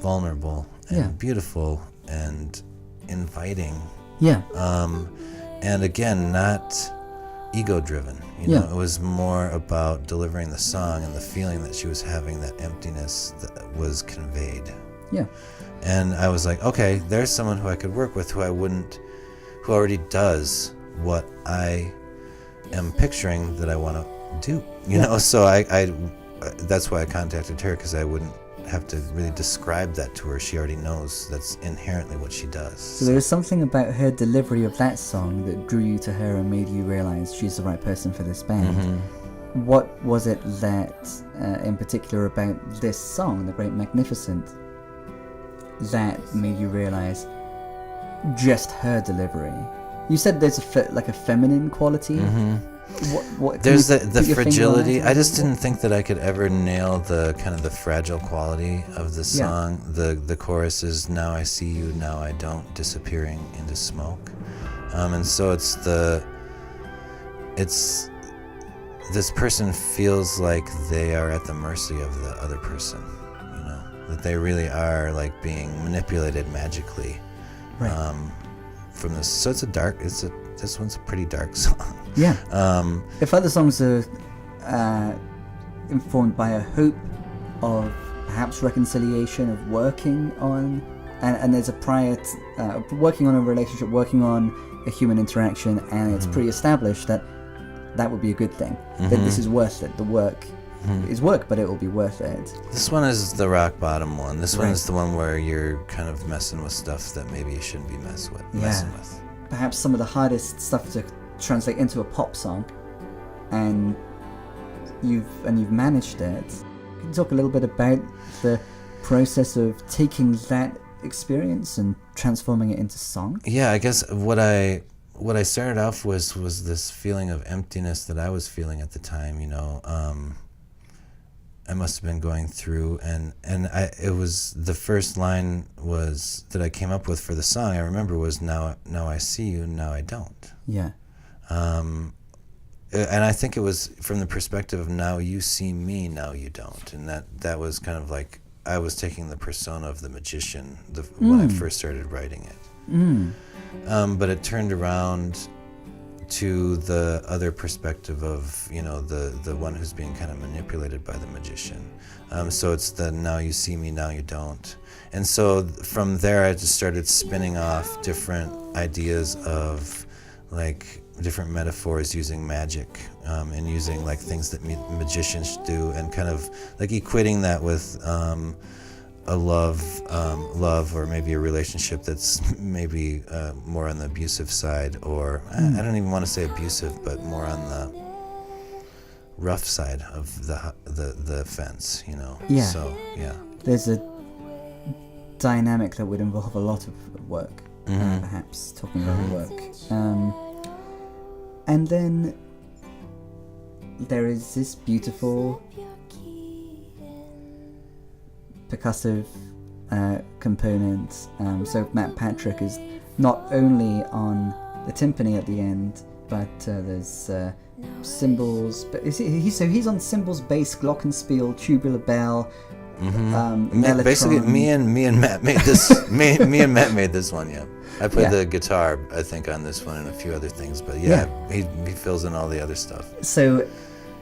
vulnerable and beautiful and inviting. Yeah. And again, not ego-driven. You know, it was more about delivering the song and the feeling that she was having, that emptiness that was conveyed. Yeah. And I was like, okay, there's someone who I could work with who already does what I am picturing that I want to do. You know, so I that's why I contacted her, because I wouldn't have to really describe that to her. She already knows that's inherently what she does. So there was something about her delivery of that song that drew you to her and made you realize she's the right person for this band. What was it that, in particular about this song, The Great Magnificent, that made you realize just her delivery? You said there's a feminine quality. What there's the fragility. I just didn't think that I could ever nail the kind of the fragile quality of the song. The chorus is, now I see you, now I don't, disappearing into smoke. And so it's this person feels like they are at the mercy of the other person, you know, that they really are like being manipulated magically. Right. From this, so this one's a pretty dark song. Yeah. If other songs are informed by a hope of perhaps reconciliation, of working on, and there's a prior working on a relationship, working on a human interaction, and it's pre-established that would be a good thing. That this is worth it. The work is work, but it will be worth it. This one is the rock bottom one. This one is the one where you're kind of messing with stuff that maybe you shouldn't be messing with. Perhaps some of the hardest stuff to translate into a pop song, and you've managed it. Can you talk a little bit about the process of taking that experience and transforming it into song? Yeah, I guess what I started off was this feeling of emptiness that I was feeling at the time. You know, I must have been going through, and it was the first line was that I came up with for the song. I remember was now I see you, now I don't. Yeah. And I think it was from the perspective of now you see me, now you don't, and that was kind of like I was taking the persona of the magician when I first started writing it. But it turned around to the other perspective of, you know, the one who's being kind of manipulated by the magician. So it's the now you see me, now you don't. And so from there I just started spinning off different ideas of like different metaphors using magic and using like things that magicians do, and kind of like equating that with a love or maybe a relationship that's maybe more on the abusive side, or I don't even want to say abusive, but more on the rough side of the fence, you know. Yeah. So yeah, there's a dynamic that would involve a lot of work, perhaps talking about work, and then there is this beautiful percussive component. So Matt Patrick is not only on the timpani at the end, but there's cymbals. But he's on cymbals, bass, glockenspiel, tubular bell. Basically, me and Matt made this. me and Matt made this one. Yeah, I played the guitar, I think, on this one and a few other things. But he fills in all the other stuff. So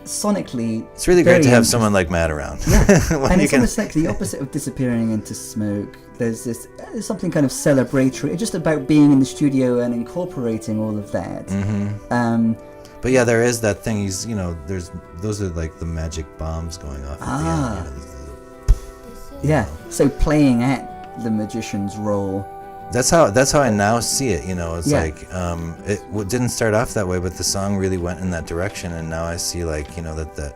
sonically, it's really great to have interesting. someone like Matt around. Yeah. When And you it's can- almost like the opposite of disappearing into smoke. There's something kind of celebratory, just about being in the studio and incorporating all of that. Mm-hmm. But yeah, there is that thing. He's, those are like the magic bombs going off at the end. Yeah. So playing at the magician's role. That's how I now see it. It's Yeah. like it didn't start off that way, but the song really went in that direction, and now I see like that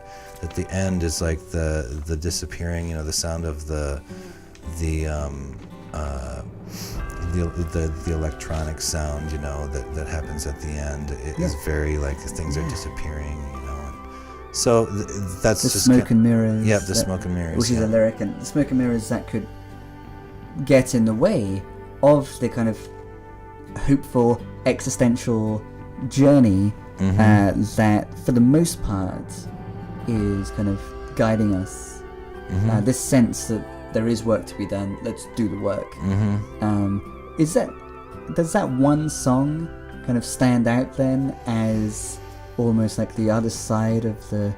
the end is like the disappearing. The sound of the electronic sound. That happens at the end. It is very like things are disappearing. So that's The just smoke and mirrors. Yeah, the smoke and mirrors. Which is a lyric, and the smoke and mirrors that could get in the way of the kind of hopeful existential journey that, for the most part, is kind of guiding us. This sense that there is work to be done. Let's do the work. Does that one song kind of stand out then as almost like the other side of the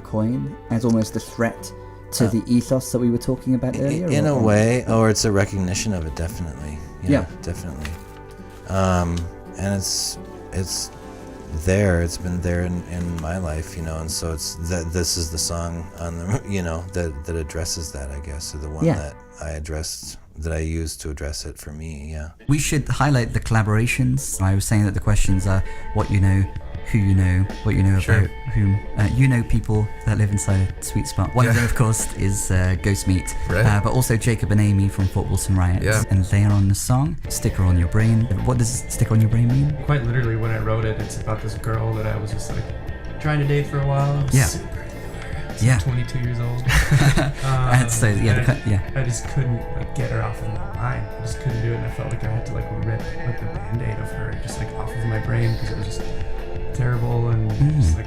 coin, as almost a threat to the ethos that we were talking about earlier? In a way, or it's a recognition of it, definitely. Yeah. Definitely. And it's there. It's been there in my life, and so it's that this is the song on the that addresses that, I guess, or the one that I used to address it for me. Yeah. We should highlight the collaborations. I was saying that the questions are what you know, who you know, what you know about whom. You know people that live inside a sweet spot. One of them, of course, is Ghost Meat, but also Jacob and Amy from Fort Wilson Riot. And they are on the song Sticker on Your Brain. What does Sticker on Your Brain mean? Quite literally, when I wrote it, it's about this girl that I was just like trying to date for a while. I was super into her. I was 22 years old. I just couldn't get her off of my mind. I just couldn't do it, and I felt like I had to rip the band-aid of her just off of my brain, because it was just terrible and just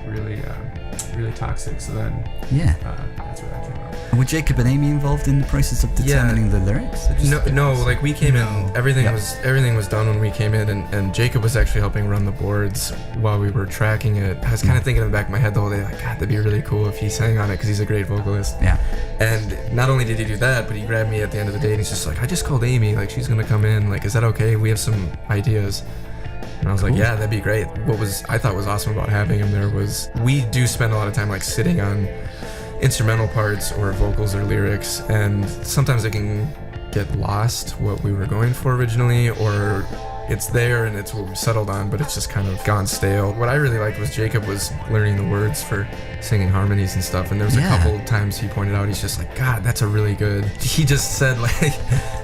really toxic. So then that's where that came out. And were Jacob and Amy involved in the process of determining the lyrics? No, like we came in, everything was done when we came in, and Jacob was actually helping run the boards while we were tracking it. I was kind of thinking in the back of my head the whole day, like, God, that'd be really cool if he sang on it, because he's a great vocalist. Yeah. And not only did he do that, but he grabbed me at the end of the day and he's just like, I just called Amy, like she's gonna come in, like, is that okay? We have some ideas. And I was like, yeah, that'd be great. What I thought was awesome about having him there was we do spend a lot of time like sitting on instrumental parts or vocals or lyrics, and sometimes it can get lost what we were going for originally, or it's there and it's what we settled on, but it's just kind of gone stale. What I really liked was Jacob was learning the words for singing harmonies and stuff, and there was a couple times he pointed out, he's just like, God, that's a really good. He just said like,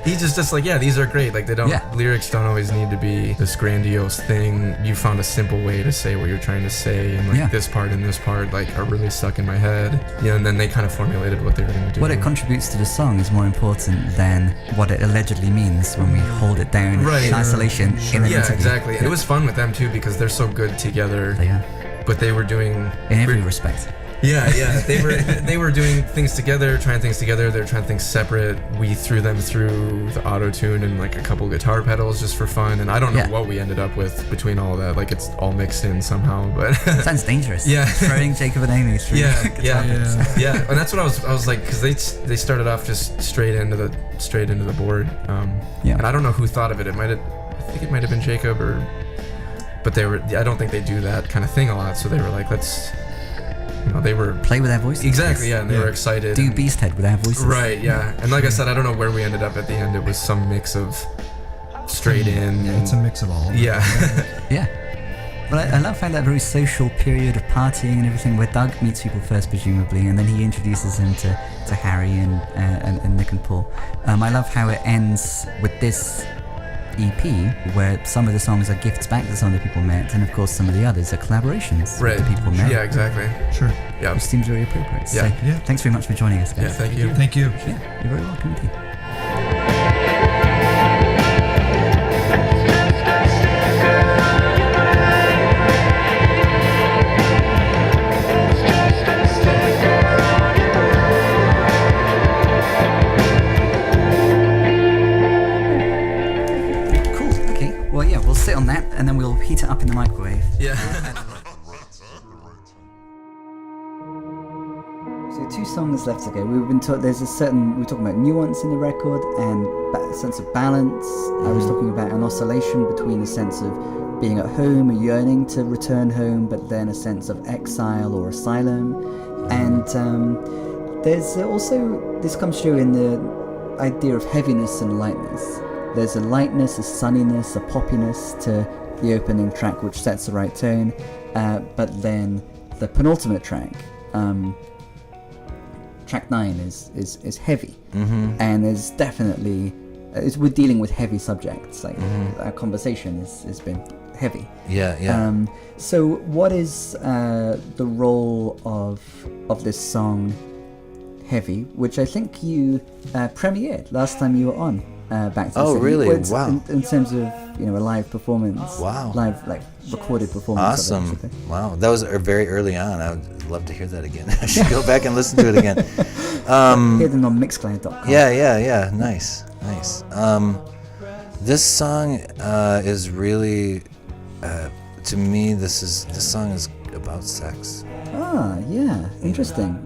he's just like, yeah, these are great. Like lyrics don't always need to be this grandiose thing. You found a simple way to say what you're trying to say, and like this part and this part like are really stuck in my head. And then they kind of formulated what they were going to do. What it contributes to the song is more important than what it allegedly means when we hold it down in isolation. Exactly. And it was fun with them too, because they're so good together. But they were doing in every respect. They were doing things together, trying things together. They were trying things separate. We threw them through the auto-tune and like a couple guitar pedals just for fun. And I don't know what we ended up with between all of that. Like it's all mixed in somehow, but sounds dangerous. Throwing Jacob and Amy through guitar pedals. And that's what I was like, because they started off just straight into the board. And I don't know who thought of it. I think it might have been Jacob, but I don't think they do that kind of thing a lot. So they were like, let's. They were play with our voices. Exactly, and they were excited. Do BEASTHEAD with our voices. Right, and like I said, I don't know where we ended up at the end. It was some mix of straight in. It's a mix of all. But I love how that very social period of partying and everything, where Doug meets people first, presumably, and then he introduces him to Harry and Nick and Paul. I love how it ends with this EP, where some of the songs are gifts back to some of the people met, and of course some of the others are collaborations with the people met. Yeah, exactly. Sure. Which seems very appropriate. So thanks very much for joining us, guys. Yeah, thank you. Thank you. Yeah, you're very welcome indeed. Sit on that, and then we'll heat it up in the microwave. Yeah. songs left to go. We've been taught we're talking about nuance in the record and sense of balance. I was talking about an oscillation between a sense of being at home, a yearning to return home, but then a sense of exile or asylum. And there's also, this comes through in the idea of heaviness and lightness. There's a lightness, a sunniness, a poppiness to the opening track, which sets the right tone, but then the penultimate track, track 9, is heavy, and there's definitely we're dealing with heavy subjects. Like our conversation has been heavy. So what is the role of this song, Heavy, which I think you premiered last time you were on Back to the City. Really? Wow. In terms of a live performance. Wow. Live, like, recorded performance. Awesome. Of it, wow, that was very early on. I would love to hear that again. I should go back and listen to it again. Hear them on Mixcloud.com. Yeah. Nice. This song is really, to me, this song is about sex. Ah, yeah, interesting.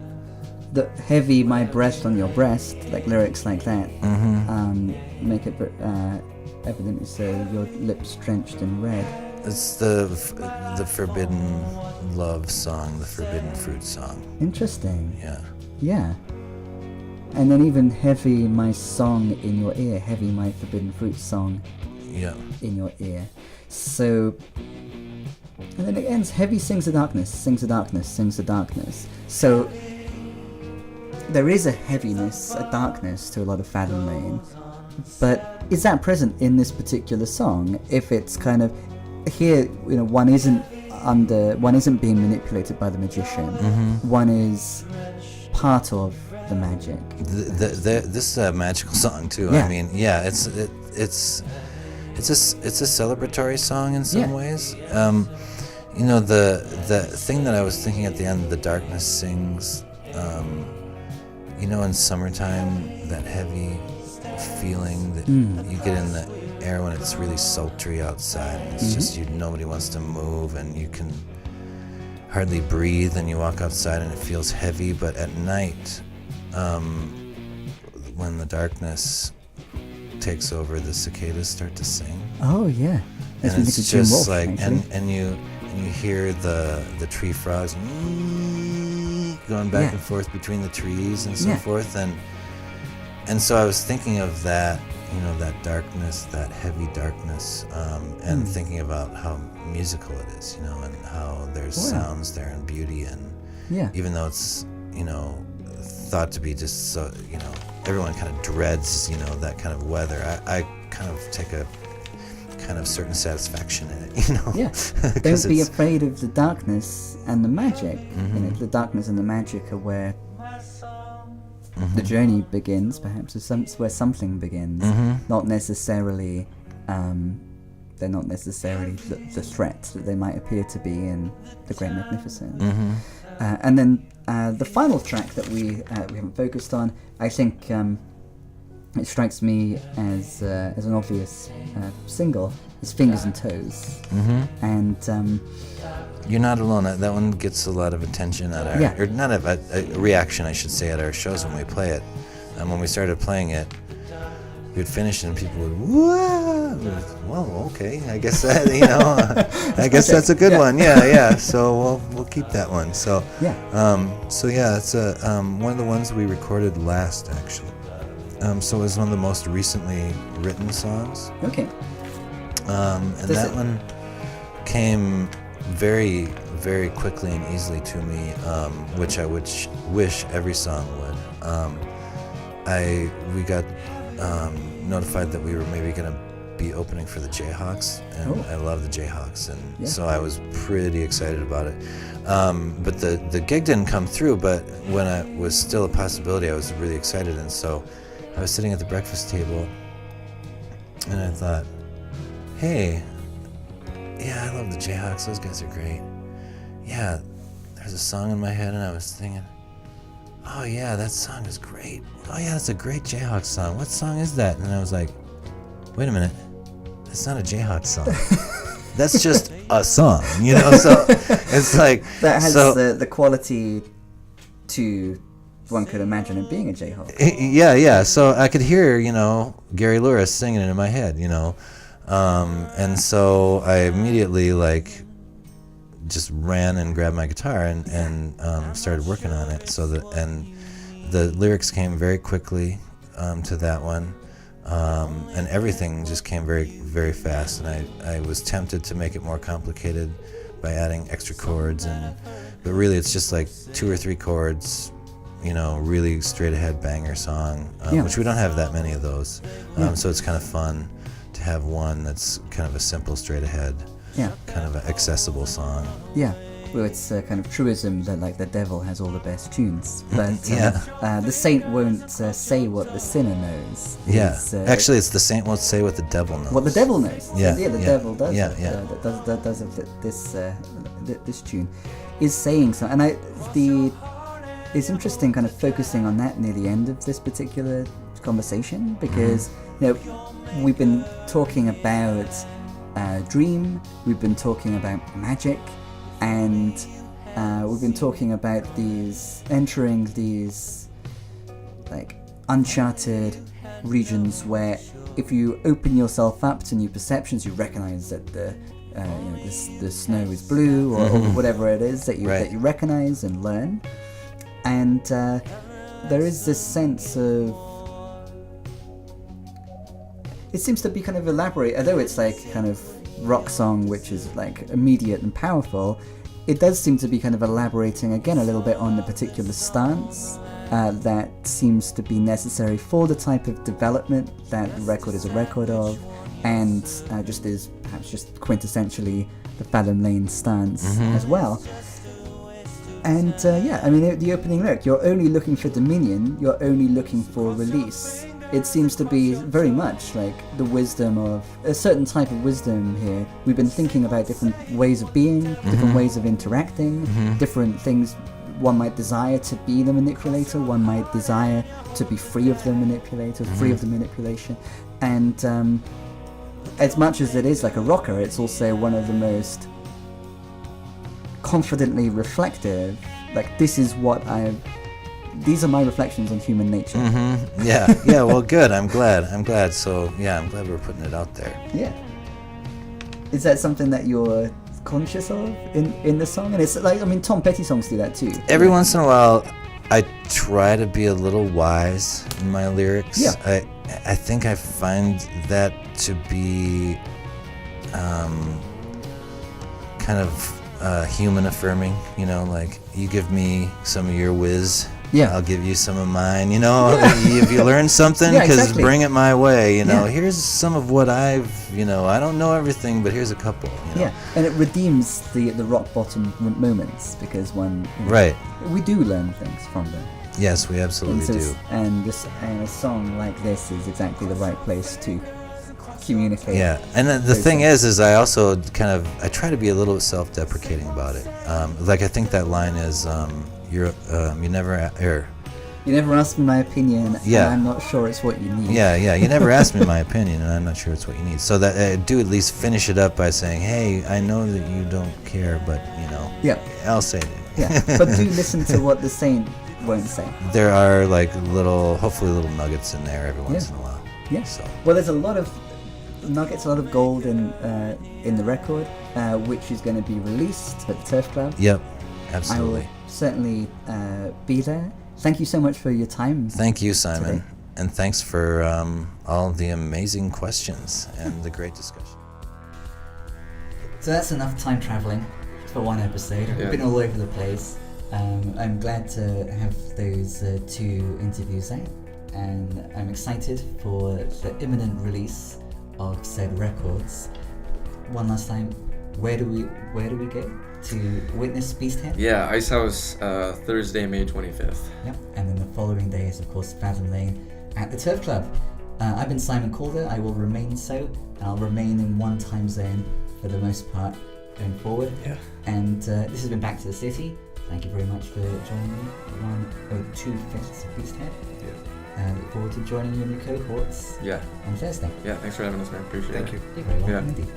The heavy, my breast on your breast, like lyrics like that, make it evidently say your lips drenched in red. It's the forbidden love song, the forbidden fruit song. Interesting. Yeah. And then even heavy, my song in your ear, heavy, my forbidden fruit song in your ear. So, and then it ends, heavy sings the darkness, sings the darkness, sings the darkness. So, there is a heaviness, a darkness to a lot of Fathom Main, but is that present in this particular song? If it's kind of here, one isn't being manipulated by the magician. One is part of the magic. This is a magical song too. Yeah. I mean, it's a celebratory song in some ways. The thing that I was thinking at the end, the darkness sings. In summertime, that heavy feeling that you get in the air when it's really sultry outside, and it's just nobody wants to move, and you can hardly breathe, and you walk outside and it feels heavy. But at night, when the darkness takes over, the cicadas start to sing. Oh yeah, and it's just like, and you hear the tree frogs going back and forth between the trees and so forth, and so I was thinking of that, that darkness, that heavy darkness, and thinking about how musical it is, and how there's sounds there and beauty, and even though it's thought to be just so, everyone kind of dreads, that kind of weather, I kind of take a kind of certain satisfaction in it, Don't be afraid of the darkness and the magic. The darkness and the magic are where the journey begins, perhaps, where something begins. Not necessarily, they're not necessarily the threats that they might appear to be in The Great Magnificent. And then the final track that we haven't focused on, I think it strikes me as an obvious single, is Fingers and Toes. And you're not alone. That one gets a lot of attention at our, or not a reaction, I should say, at our shows when we play it. And when we started playing it, we'd finish and people would, whoa, well, okay, I guess that, I guess that's a good one. Yeah. So we'll keep that one. So it's one of the ones we recorded last, actually. So it was one of the most recently written songs. Okay. And that one came very, very quickly and easily to me, which I wish every song would. We got notified that we were maybe going to be opening for the Jayhawks, and I love the Jayhawks, and so I was pretty excited about it. But the gig didn't come through, but when it was still a possibility, I was really excited, and so I was sitting at the breakfast table, and I thought, hey, I love the Jayhawks, those guys are great. Yeah, there's a song in my head, and I was thinking, oh yeah, that song is great. Oh yeah, that's a great Jayhawks song. What song is that? And I was like, wait a minute, that's not a Jayhawks song. That's just a song, So it's like that has the quality to one could imagine it being a J-hop. Yeah. So I could hear, Gary Lewis singing it in my head, and so I immediately just ran and grabbed my guitar and started working on it. And the lyrics came very quickly to that one, and everything just came very, very fast. And I was tempted to make it more complicated by adding extra chords, but really it's just 2 or 3 chords, really straight ahead banger song, which we don't have that many of those. So it's kind of fun to have one that's kind of a simple straight ahead, kind of an accessible song. Yeah. Well, it's a kind of truism that the devil has all the best tunes, but the saint won't say what the sinner knows. Actually, it's the saint won't say what the devil knows. What the devil knows. The devil does. That does this tune is saying something, and it's interesting, kind of focusing on that near the end of this particular conversation, because we've been talking about dream, we've been talking about magic. And we've been talking about entering these uncharted regions where if you open yourself up to new perceptions, you recognize that the snow is blue or whatever it is that you recognize and learn. And there is this sense of, it seems to be kind of elaborate, although it's kind of rock song which is immediate and powerful, it does seem to be kind of elaborating again a little bit on the particular stance that seems to be necessary for the type of development that the record is a record of, and just is perhaps just quintessentially the Fathom Lane stance as well. And the opening lyric, you're only looking for dominion, you're only looking for release. It seems to be very much the wisdom of a certain type of wisdom here. We've been thinking about different ways of being, different ways of interacting, different things. One might desire to be the manipulator, one might desire to be free of the manipulator, free of the manipulation. And as much as it is like a rocker, it's also one of the most confidently reflective, these are my reflections on human nature. Yeah, well, good. I'm glad. So, I'm glad we're putting it out there. Yeah. Is that something that you're conscious of in the song? And it's Tom Petty songs do that too. Every once in a while, I try to be a little wise in my lyrics. Yeah. I think I find that to be kind of human affirming, you give me some of your whiz, I'll give you some of mine, if you learn something, because bring it my way, here's some of what I've, I don't know everything, but here's a couple. And it redeems the rock bottom moments, because we do learn things from them. Yes, we absolutely do. And a song like this is exactly the right place to communicate. Yeah, and the thing is I also I try to be a little self-deprecating about it. I think that line is, you never asked me my opinion, and I'm not sure it's what you need. You never asked me my opinion, and I'm not sure it's what you need. So that I do at least finish it up by saying, hey, I know that you don't care, but I'll say it. But do listen to what the saint won't say. There are hopefully little nuggets in there every once in a while. Yeah. So. Well, there's a lot of nuggets, a lot of gold in the record, which is going to be released at the Turf Club. Yep, absolutely. I will certainly be there. Thank you so much for your time. Thank you, Simon, today. And thanks for all the amazing questions and the great discussion. So that's enough time traveling for one episode. We've been all over the place. I'm glad to have those 2 interviews out, and I'm excited for the imminent release of said records. One last time, where do we go to witness BEASTHEAD? Yeah, Ice House, Thursday, May 25th. Yep, and then the following day is, of course, Fathom Lane at the Turf Club. I've been Simon Calder. I will remain so, and I'll remain in one time zone for the most part going forward. Yeah. And this has been Back to the City. Thank you very much for joining me. 2/5 of BEASTHEAD. Yeah. Look forward to joining you in your cohorts. Yeah. On Thursday. Yeah, thanks for having us, man. Appreciate it. Thank you. You're very welcome Yeah. indeed.